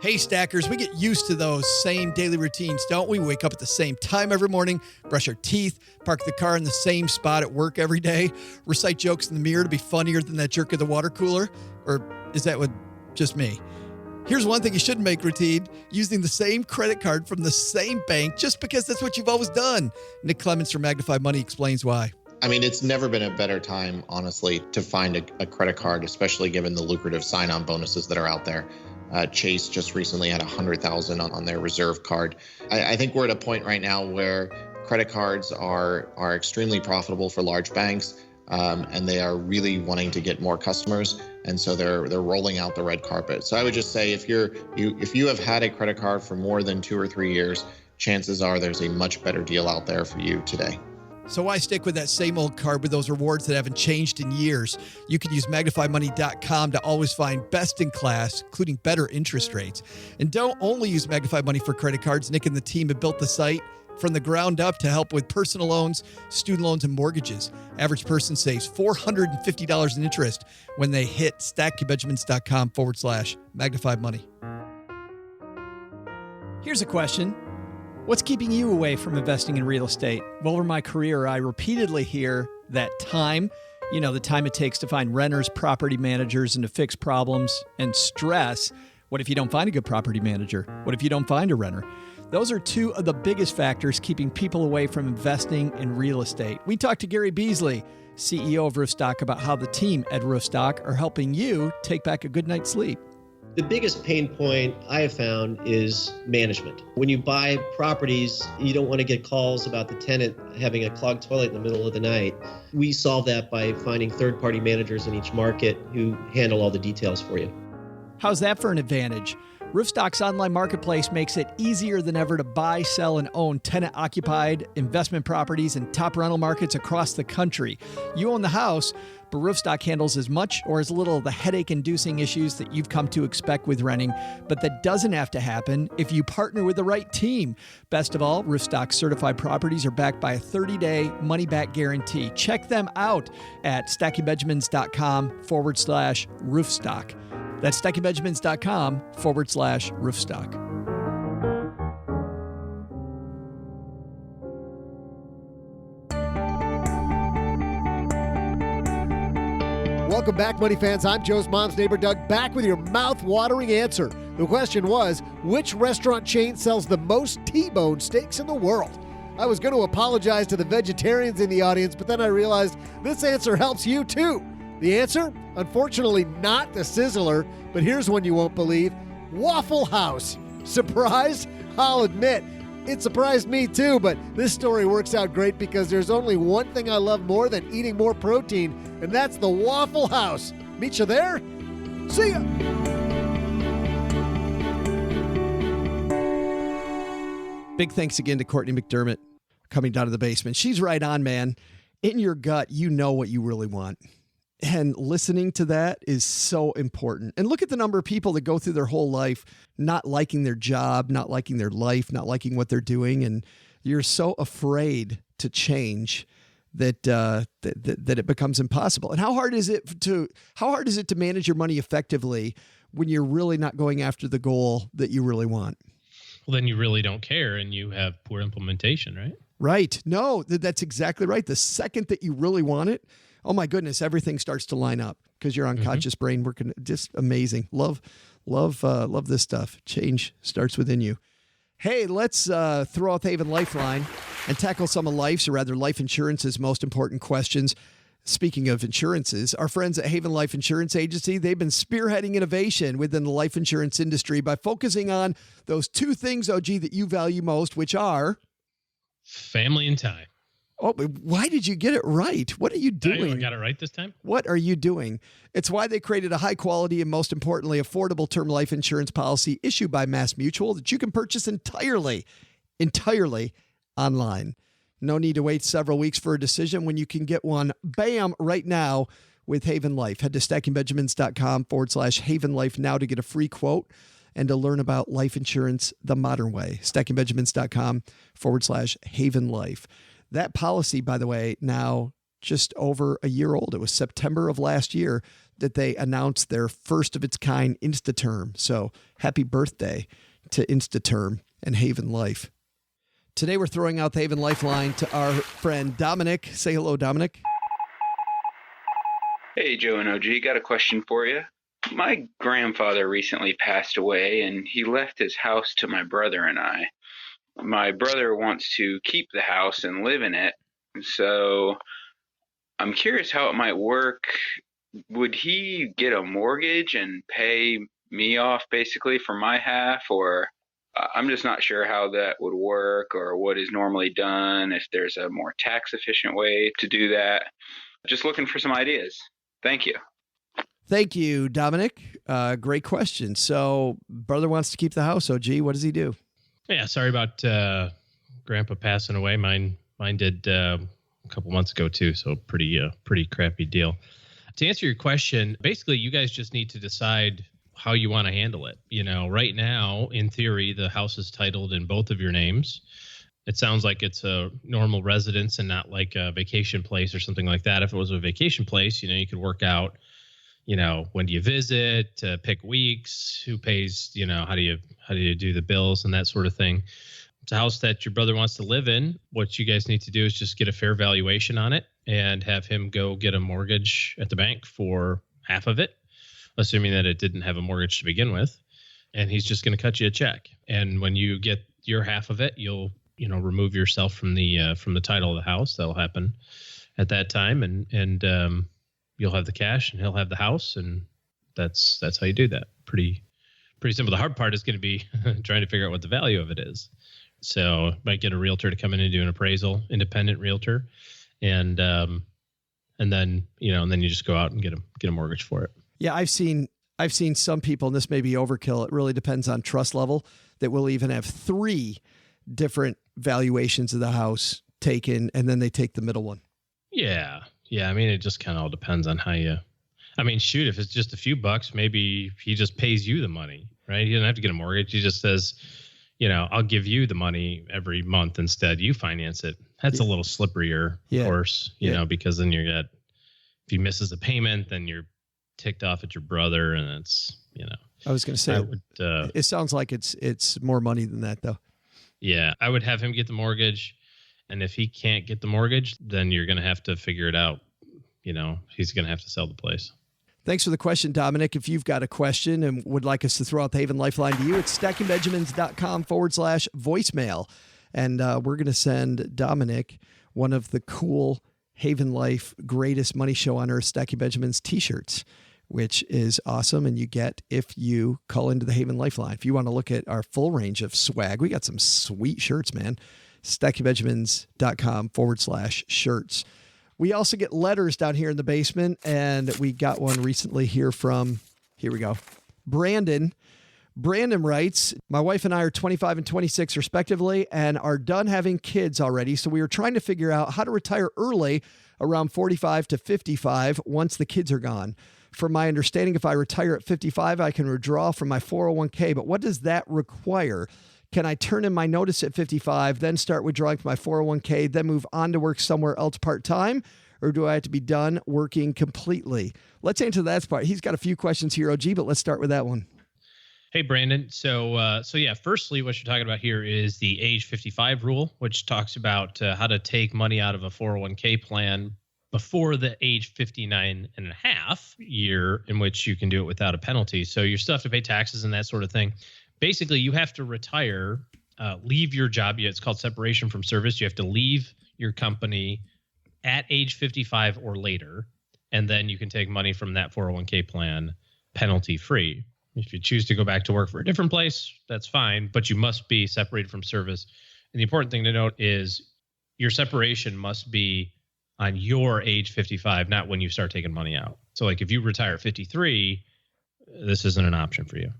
Hey, Stackers, we get used to those same daily routines, don't we? We wake up at the same time every morning, brush our teeth, park the car in the same spot at work every day, recite jokes in the mirror to be funnier than that jerk at the water cooler. Or is that just me? Here's one thing you shouldn't make routine: using the same credit card from the same bank just because that's what you've always done. Nick Clements from Magnify Money explains why. I mean, it's never been a better time, honestly, to find a credit card, especially given the lucrative sign-on bonuses that are out there. Chase just recently had $100,000 on their reserve card. I think we're at a point right now where credit cards are extremely profitable for large banks, and they are really wanting to get more customers, and so they're rolling out the red carpet. So I would just say if you have had a credit card for more than 2 or 3 years, chances are there's a much better deal out there for you today. So why stick with that same old card with those rewards that haven't changed in years? You can use MagnifyMoney.com to always find best in class, including better interest rates. And don't only use Magnify Money for credit cards. Nick and the team have built the site from the ground up to help with personal loans, student loans, and mortgages. Average person saves $450 in interest when they hit stackingbenjamins.com/Magnify Money. Here's a question. What's keeping you away from investing in real estate? Well, over my career, I repeatedly hear that time, the time it takes to find renters, property managers, and to fix problems, and stress. What if you don't find a good property manager? What if you don't find a renter? Those are two of the biggest factors keeping people away from investing in real estate. We talked to Gary Beasley, CEO of Roofstock, about how the team at Roofstock are helping you take back a good night's sleep. The biggest pain point I have found is management. When you buy properties, you don't want to get calls about the tenant having a clogged toilet in the middle of the night. We solve that by finding third-party managers in each market who handle all the details for you. How's that for an advantage? Roofstock's online marketplace makes it easier than ever to buy, sell, and own tenant-occupied investment properties in top rental markets across the country. You own the house, but Roofstock handles as much or as little of the headache-inducing issues that you've come to expect with renting, but that doesn't have to happen if you partner with the right team. Best of all, Roofstock certified properties are backed by a 30-day money-back guarantee. Check them out at stackingbenjamins.com/roofstock. That's stackingbenjamins.com/roofstock. Welcome back, Money fans. I'm Joe's mom's neighbor, Doug, back with your mouth-watering answer. The question was, which restaurant chain sells the most T-bone steaks in the world? I was going to apologize to the vegetarians in the audience, but then I realized this answer helps you too. The answer? Unfortunately, not the Sizzler, but here's one you won't believe. Waffle House. Surprised? I'll admit, it surprised me too, but this story works out great because there's only one thing I love more than eating more protein, and that's the Waffle House. Meet you there? See ya! Big thanks again to Cortney McDermott coming down to the basement. She's right on, man. In your gut, you know what you really want. And listening to that is so important. And look at the number of people that go through their whole life not liking their job, not liking their life, not liking what they're doing. And you're so afraid to change that that it becomes impossible. And how hard is it to manage your money effectively when you're really not going after the goal that you really want? Well, then you really don't care and you have poor implementation, right? Right. No, that's exactly right. The second that you really want it, oh my goodness, everything starts to line up because your unconscious brain working. Just amazing. Love this stuff. Change starts within you. Hey, let's throw out the Haven Lifeline and tackle some of life's, or rather life insurance's most important questions. Speaking of insurances, our friends at Haven Life Insurance Agency, they've been spearheading innovation within the life insurance industry by focusing on those two things, OG, that you value most, which are family and time. Oh, why did you get it right? What are you doing? I got it right this time? What are you doing? It's why they created a high quality and most importantly, affordable term life insurance policy issued by MassMutual that you can purchase entirely online. No need to wait several weeks for a decision when you can get one, bam, right now with Haven Life. Head to stackingbenjamins.com/Haven Life now to get a free quote and to learn about life insurance the modern way. stackingbenjamins.com/Haven Life. That policy, by the way, now just over a year old. It was September of last year that they announced their first of its kind InstaTerm. So happy birthday to InstaTerm and Haven Life. Today we're throwing out the Haven Lifeline to our friend Dominic. Say hello, Dominic. Hey, Joe and OG, got a question for you. My grandfather recently passed away, and he left his house to my brother and I. My brother wants to keep the house and live in it, so I'm curious how it might work. Would he get a mortgage and pay me off basically for my half, or I'm just not sure how that would work or what is normally done, if there's a more tax efficient way to do that. Just looking for some ideas. Thank you. Thank you, Dominic. Great question. So brother wants to keep the house. OG, what does he do? Yeah, sorry about Grandpa passing away. Mine did a couple months ago too, so pretty crappy deal. To answer your question, basically you guys just need to decide how you want to handle it. You know, right now, in theory, the house is titled in both of your names. It sounds like it's a normal residence and not like a vacation place or something like that. If it was a vacation place, you could work out, when do you visit, pick weeks, who pays, how do you do the bills and that sort of thing. It's a house that your brother wants to live in. What you guys need to do is just get a fair valuation on it and have him go get a mortgage at the bank for half of it, assuming that it didn't have a mortgage to begin with. And he's just going to cut you a check. And when you get your half of it, you'll, remove yourself from the title of the house. That'll happen at that time. And you'll have the cash and he'll have the house. And that's how you do that. Pretty simple. The hard part is going to be trying to figure out what the value of it is. So might get a realtor to come in and do an appraisal, independent realtor. And then you just go out and get a mortgage for it. Yeah, I've seen I've seen some people, and this may be overkill, it really depends on trust level, that will even have 3 different valuations of the house taken, and then they take the middle one. Yeah. I mean, it just kind of all depends on how you. I mean, shoot, if it's just a few bucks, maybe he just pays you the money, right? He doesn't have to get a mortgage. He just says, I'll give you the money every month instead. You finance it. That's a little slipperier, of course, because then if he misses a payment, then you're ticked off at your brother, and it's, I was going to say, it sounds like it's more money than that, though. Yeah, I would have him get the mortgage, and if he can't get the mortgage, then you're going to have to figure it out. He's going to have to sell the place. Thanks for the question, Dominic. If you've got a question and would like us to throw out the Haven Lifeline to you, it's stackingbenjamins.com/voicemail. And we're going to send Dominic one of the cool Haven Life Greatest Money Show on Earth Stacking Benjamins t-shirts, which is awesome. And you get if you call into the Haven Lifeline. If you want to look at our full range of swag, we got some sweet shirts, man. stackingbenjamins.com/shirts. We also get letters down here in the basement, and we got one recently here from, here we go, Brandon. Brandon writes, my wife and I are 25 and 26 respectively and are done having kids already. So we are trying to figure out how to retire early around 45 to 55 once the kids are gone. From my understanding, if I retire at 55, I can withdraw from my 401k, but what does that require? Can I turn in my notice at 55, then start withdrawing from my 401k, then move on to work somewhere else part-time? Or do I have to be done working completely? Let's answer that part. He's got a few questions here, OG, but let's start with that one. Hey, Brandon. So firstly, what you're talking about here is the age 55 rule, which talks about how to take money out of a 401k plan before the age 59 and a half year, in which you can do it without a penalty. So you still have to pay taxes and that sort of thing. Basically, you have to retire, leave your job. It's called separation from service. You have to leave your company at age 55 or later, and then you can take money from that 401k plan penalty free. If you choose to go back to work for a different place, that's fine, but you must be separated from service. And the important thing to note is your separation must be on your age 55, not when you start taking money out. So like if you retire at 53, this isn't an option for you.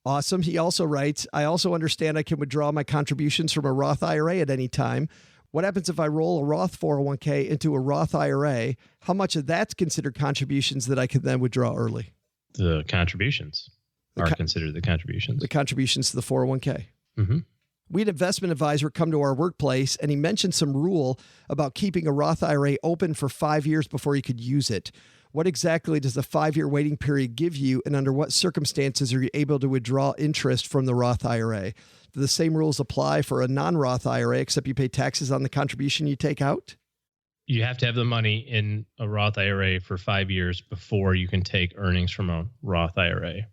Awesome. He also writes, I also understand I can withdraw my contributions from a Roth IRA at any time. What happens if I roll a Roth 401k into a Roth IRA? How much of that's considered contributions that I can then withdraw early? The contributions are considered the contributions. The contributions to the 401k. Mm-hmm. We had an investment advisor come to our workplace, and he mentioned some rule about keeping a Roth IRA open for 5 years before you could use it. What exactly does the 5-year waiting period give you, and under what circumstances are you able to withdraw interest from the Roth IRA? Do the same rules apply for a non-Roth IRA, except you pay taxes on the contribution you take out? You have to have the money in a Roth IRA for 5 years before you can take earnings from a Roth IRA.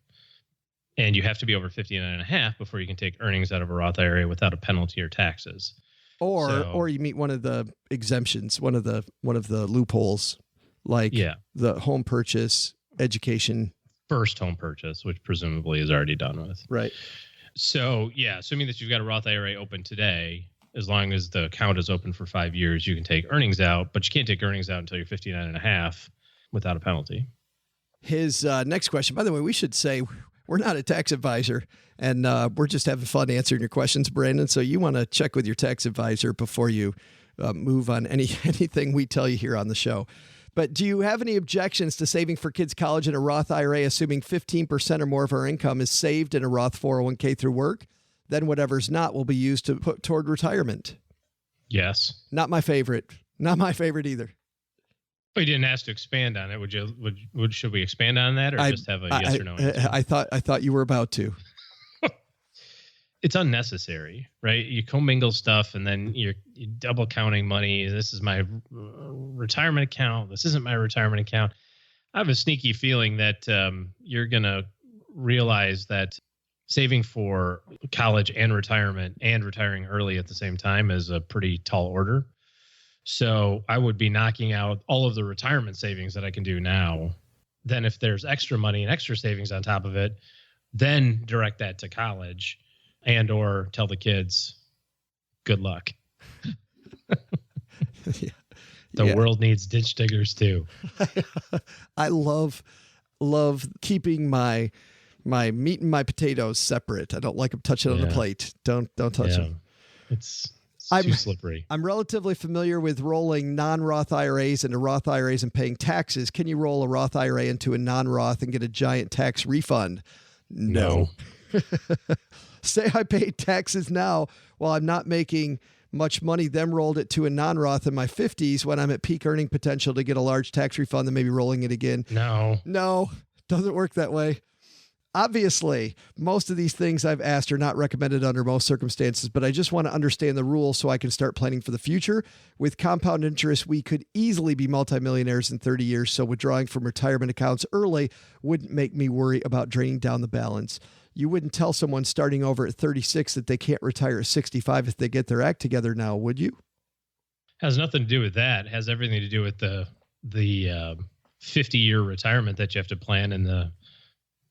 And you have to be over 59 and a half before you can take earnings out of a Roth IRA without a penalty or taxes. Or you meet one of the exemptions, one of the loopholes, like the home purchase, education. First home purchase, which presumably is already done with. Right. So, assuming that you've got a Roth IRA open today, as long as the account is open for 5 years, you can take earnings out, but you can't take earnings out until you're 59 and a half without a penalty. His next question, by the way, we should say we're not a tax advisor, and we're just having fun answering your questions, Brandon. So you want to check with your tax advisor before you move on anything we tell you here on the show. But do you have any objections to saving for kids' college in a Roth IRA, assuming 15% or more of our income is saved in a Roth 401k through work? Then whatever's not will be used to put toward retirement. Yes. Not my favorite. Not my favorite either. We didn't ask to expand on it. Should we expand on that, or just have a yes or no answer? I thought you were about to. It's unnecessary, right? You commingle stuff, and then you're double counting money. This is my retirement account. This isn't my retirement account. I have a sneaky feeling that you're gonna realize that saving for college and retirement and retiring early at the same time is a pretty tall order. So I would be knocking out all of the retirement savings that I can do now. Then if there's extra money and extra savings on top of it, then direct that to college and or tell the kids, good luck. The world needs ditch diggers too. I love love keeping my meat and my potatoes separate. I don't like them touching on the plate. Don't touch them. It's too slippery. I'm relatively familiar with rolling non-Roth IRAs into Roth IRAs and paying taxes. Can you roll a Roth IRA into a non-Roth and get a giant tax refund? No. Say I paid taxes now while I'm not making much money, then rolled it to a non-Roth in my 50s when I'm at peak earning potential to get a large tax refund, then maybe rolling it again. No, doesn't work that way. Obviously, most of these things I've asked are not recommended under most circumstances, but I just want to understand the rules so I can start planning for the future. With compound interest, we could easily be multimillionaires in 30 years, so withdrawing from retirement accounts early wouldn't make me worry about draining down the balance. You wouldn't tell someone starting over at 36 that they can't retire at 65 if they get their act together now, would you? Has nothing to do with that. It has everything to do with the 50-year retirement that you have to plan and the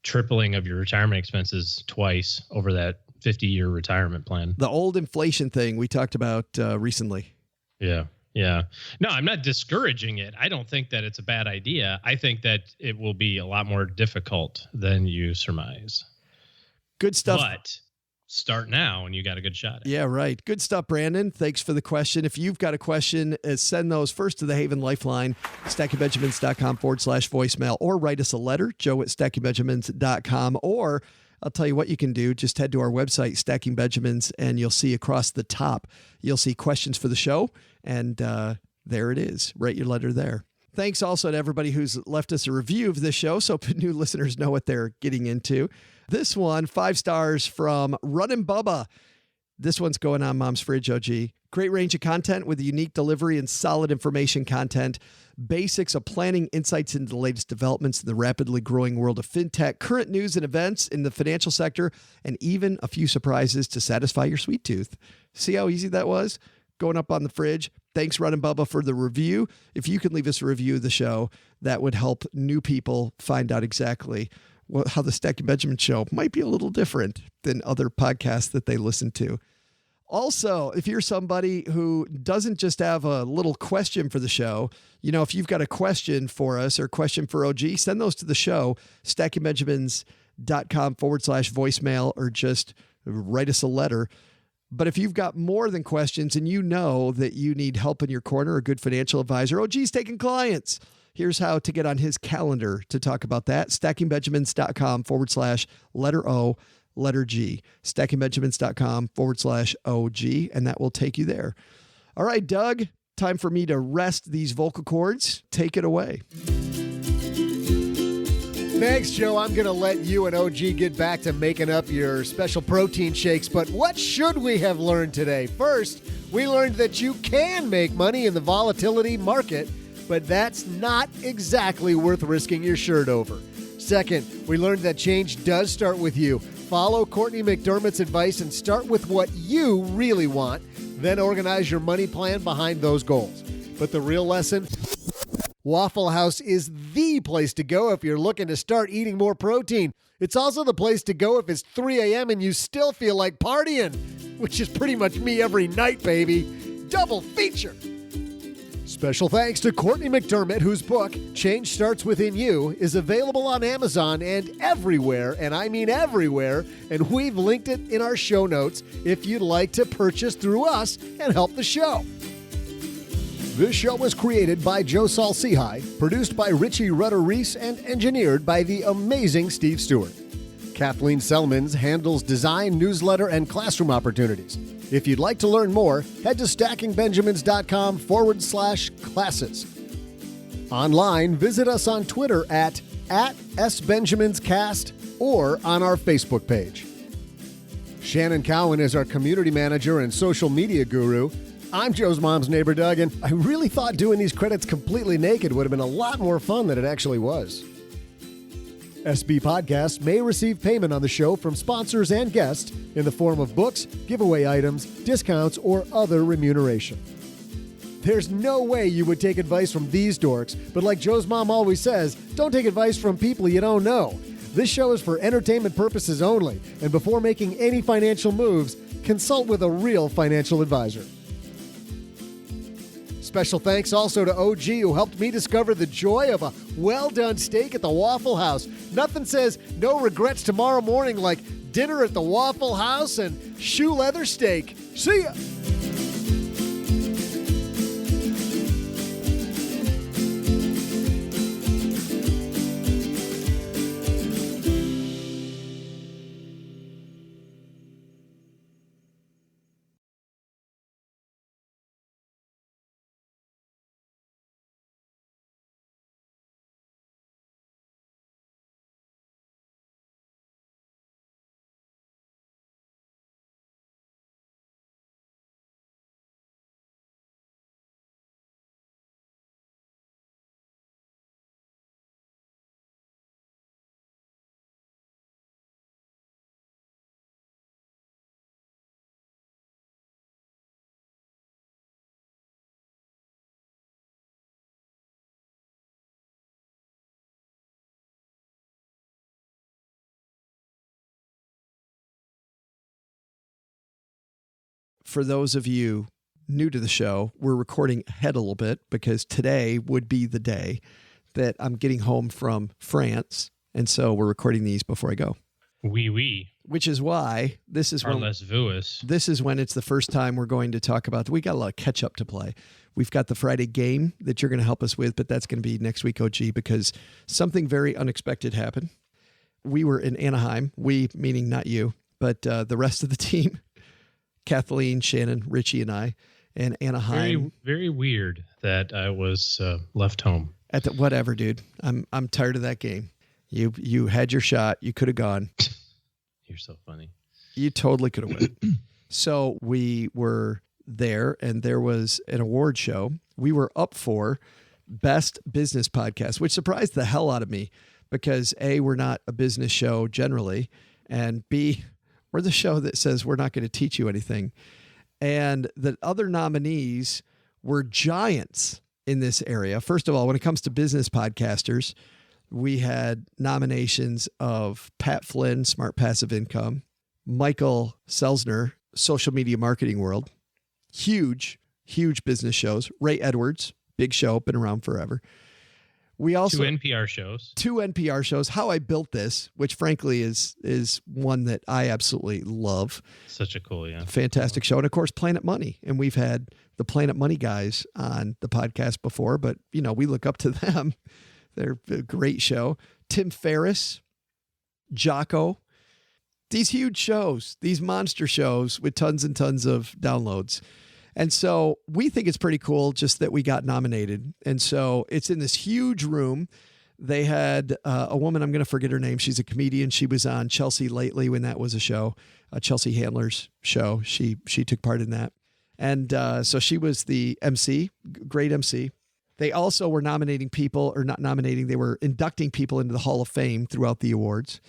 tripling of your retirement expenses twice over that 50-year retirement plan. The old inflation thing we talked about recently. Yeah. No, I'm not discouraging it. I don't think that it's a bad idea. I think that it will be a lot more difficult than you surmise. Good stuff. But start now and you got a good shot at it. Yeah, right. Good stuff, Brandon. Thanks for the question. If you've got a question, send those first to the Haven Lifeline, stackingbenjamins.com/voicemail, or write us a letter, joe@stackingbenjamins.com, or I'll tell you what you can do. Just head to our website, Stacking Benjamins, and you'll see across the top, you'll see questions for the show, and there it is. Write your letter there. Thanks also to everybody who's left us a review of this show so new listeners know what they're getting into. This one, 5 stars from Runnin' Bubba. This one's going on Mom's Fridge, OG. Great range of content with unique delivery and solid information content. Basics of planning, insights into the latest developments in the rapidly growing world of fintech, current news and events in the financial sector, and even a few surprises to satisfy your sweet tooth. See how easy that was? Going up on the fridge. Thanks, Runnin' Bubba, for the review. If you could leave us a review of the show, that would help new people find out exactly how the Stacking Benjamin show might be a little different than other podcasts that they listen to. Also, if you're somebody who doesn't just have a little question for the show, if you've got a question for us or a question for OG, send those to the show, stackingbenjamins.com/voicemail, or just write us a letter. But if you've got more than questions and you know that you need help in your corner, a good financial advisor, OG's taking clients. Here's how to get on his calendar to talk about that. stackingbenjamins.com/letter O, letter G. stackingbenjamins.com/OG, and that will take you there. All right, Doug, time for me to rest these vocal cords. Take it away. Thanks, Joe. I'm going to let you and OG get back to making up your special protein shakes, but what should we have learned today? First, we learned that you can make money in the volatility market, but that's not exactly worth risking your shirt over. Second, we learned that change does start with you. Follow Cortney McDermott's advice and start with what you really want, then organize your money plan behind those goals. But the real lesson? Waffle House is the place to go if you're looking to start eating more protein. It's also the place to go if it's 3 a.m. and you still feel like partying, which is pretty much me every night, baby. Double feature. Special thanks to Cortney McDermott, whose book, Change Starts Within You, is available on Amazon and everywhere, and I mean everywhere, and we've linked it in our show notes if you'd like to purchase through us and help the show. This show was created by Joe Saul-Sehy, produced by Richie Rutter-Reese, and engineered by the amazing Steve Stewart. Kathleen Selmans handles design, newsletter, and classroom opportunities. If you'd like to learn more, head to stackingbenjamins.com/classes. Online, visit us on Twitter at @SBenjaminsCast or on our Facebook page. Shannon Cowan is our community manager and social media guru. I'm Joe's mom's neighbor, Doug, and I really thought doing these credits completely naked would have been a lot more fun than it actually was. SB Podcasts may receive payment on the show from sponsors and guests in the form of books, giveaway items, discounts, or other remuneration. There's no way you would take advice from these dorks, but like Joe's mom always says, don't take advice from people you don't know. This show is for entertainment purposes only, and before making any financial moves, consult with a real financial advisor. Special thanks also to OG, who helped me discover the joy of a well-done steak at the Waffle House. Nothing says no regrets tomorrow morning like dinner at the Waffle House and shoe leather steak. See ya! For those of you new to the show, we're recording ahead a little bit because today would be the day that I'm getting home from France. And so we're recording these before I go. Oui. Which is why this is when this is when it's the first time we're going to talk about. We got a lot of catch up to play. We've got the Friday game that you're going to help us with, but that's going to be next week, OG, because something very unexpected happened. We were in Anaheim, we meaning not you, but the rest of the team, Kathleen, Shannon, Richie, and I, in Anaheim. Very, very weird that I was left home. Whatever, dude. I'm tired of that game. You had your shot. You could have gone. You're so funny. You totally could have went. So we were there, and there was an award show. We were up for Best Business Podcast, which surprised the hell out of me because A, we're not a business show generally, and B, we're the show that says we're not going to teach you anything. And the other nominees were giants in this area. First of all, when it comes to business podcasters, we had nominations of Pat Flynn, Smart Passive Income, Michael Selzner, Social Media Marketing World, huge business shows, Ray Edwards, big show, been around forever. We also two NPR shows, How I Built This, which frankly is one that I absolutely love. Such a cool, fantastic show. And of course, Planet Money. And we've had the Planet Money guys on the podcast before, but we look up to them. They're a great show. Tim Ferriss, Jocko, these huge shows, these monster shows with tons and tons of downloads. And so we think it's pretty cool just that we got nominated. And so it's in this huge room. They had a woman, I'm going to forget her name. She's a comedian. She was on Chelsea Lately when that was a show, Chelsea Handler's show. She took part in that. And so she was the MC, great MC. They also were nominating people, or not nominating, they were inducting people into the Hall of Fame throughout the awards.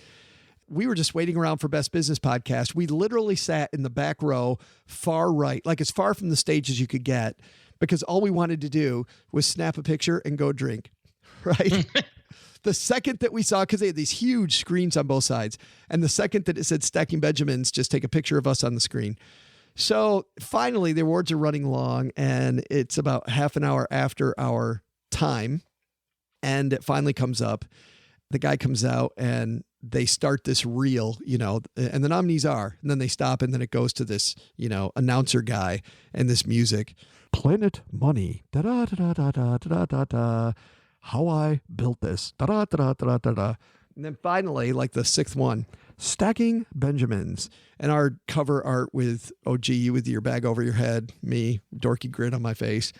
We were just waiting around for Best Business Podcast. We literally sat in the back row, far right, like as far from the stage as you could get, because all we wanted to do was snap a picture and go drink, right? The second that we saw, because they had these huge screens on both sides, and the second that it said Stacking Benjamins, just take a picture of us on the screen. So finally, the awards are running long, and it's about half an hour after our time, and it finally comes up. The guy comes out, and they start this reel, and the nominees are, and then they stop, and then it goes to this, announcer guy and this music. Planet Money, da-da-da-da-da-da-da-da-da, How I Built This, da-da-da-da-da-da-da. And then finally, like the sixth one, Stacking Benjamins. And our cover art with OG, you with your bag over your head, me, dorky grin on my face.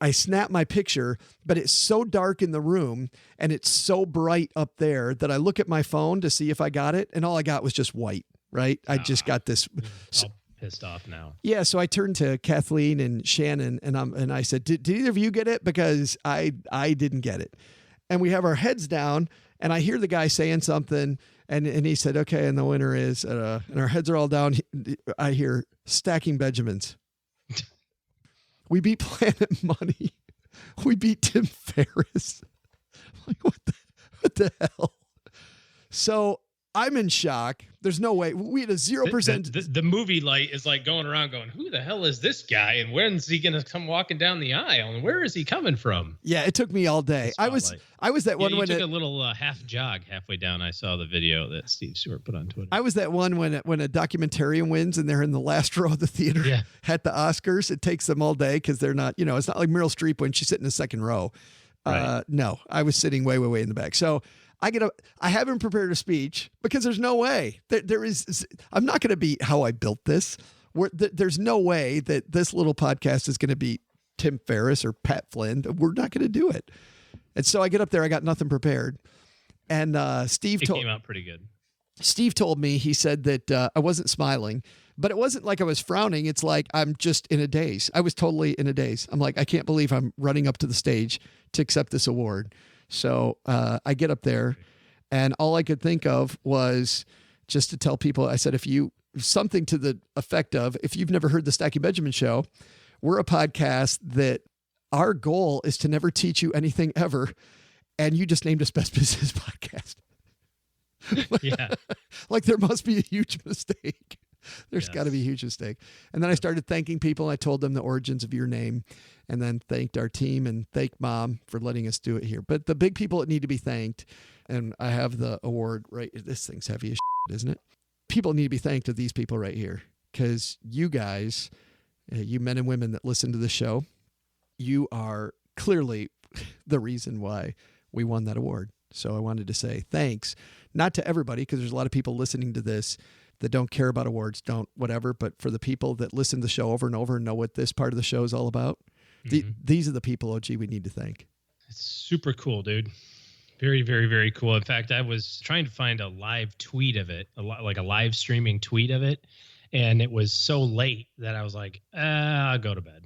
I snap my picture, but it's so dark in the room and it's so bright up there that I look at my phone to see if I got it. And all I got was just white, right? I just got this. All pissed off now. Yeah. So I turned to Kathleen and Shannon and I said, did either of you get it? Because I didn't get it. And we have our heads down and I hear the guy saying something and he said, okay. And the winner is, and our heads are all down. I hear Stacking Benjamins. We beat Planet Money. We beat Tim Ferriss. Like, what the hell? So I'm in shock. There's no way. We had a 0%. The movie light is like going around going, who the hell is this guy? And when's he going to come walking down the aisle? And where is he coming from? Yeah, it took me all day. I was that one when took a little half jog halfway down. I saw the video that Steve Stewart put on Twitter. I was that one when a documentarian wins and they're in the last row of the theater at the Oscars. It takes them all day because they're not, it's not like Meryl Streep when she's sitting in the second row. Right. No, I was sitting way in the back. So I haven't prepared a speech because there's no way I'm not going to be how I built this. There's no way that this little podcast is going to be Tim Ferriss or Pat Flynn. We're not going to do it. And so I get up there, I got nothing prepared. And Steve came out pretty good. Steve told me, he said that I wasn't smiling, but it wasn't like I was frowning. It's like I'm just in a daze. I was totally in a daze. I'm like, I can't believe I'm running up to the stage to accept this award. So I get up there and all I could think of was just to tell people, I said, something to the effect of, if you've never heard the Stacking Benjamin Show, we're a podcast that our goal is to never teach you anything ever. And you just named us Best Business Podcast. Yeah. Like there must be a huge mistake. There's got to be a huge mistake. And then I started thanking people. I told them the origins of your name and then thanked our team and thanked Mom for letting us do it here. But the big people that need to be thanked, and I have the award right. This thing's heavy as shit, isn't it? People need to be thanked to these people right here because you guys, you men and women that listen to the show, you are clearly the reason why we won that award. So I wanted to say thanks, not to everybody, because there's a lot of people listening to this that don't care about awards, don't whatever, but for the people that listen to the show over and over and know what this part of the show is all about, these are the people, OG, we need to thank. It's super cool, dude. Very, very, very cool. In fact, I was trying to find a live tweet of it, like a live streaming tweet of it, and it was so late that I was like, I'll go to bed.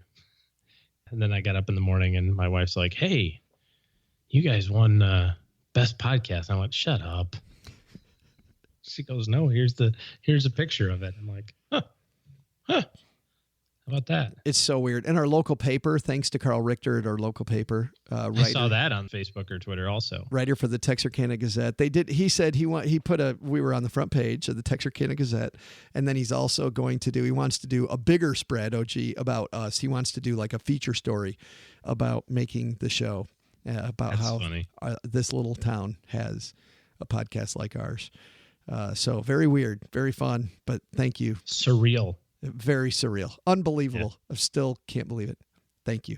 And then I got up in the morning and my wife's like, hey, you guys won best podcast. I went, shut up. She goes, no, here's a picture of it. I'm like, huh. How about that? It's so weird. And our local paper, thanks to Carl Richter at our local paper. Writer, I saw that on Facebook or Twitter also. Writer for the Texarkana Gazette. He said we were on the front page of the Texarkana Gazette. And then he wants to do a bigger spread, OG, about us. He wants to do like a feature story about making the show, about how this little town has a podcast like ours. So very weird, very fun, but thank you. Surreal. Very surreal. Unbelievable. Yeah. I still can't believe it. Thank you.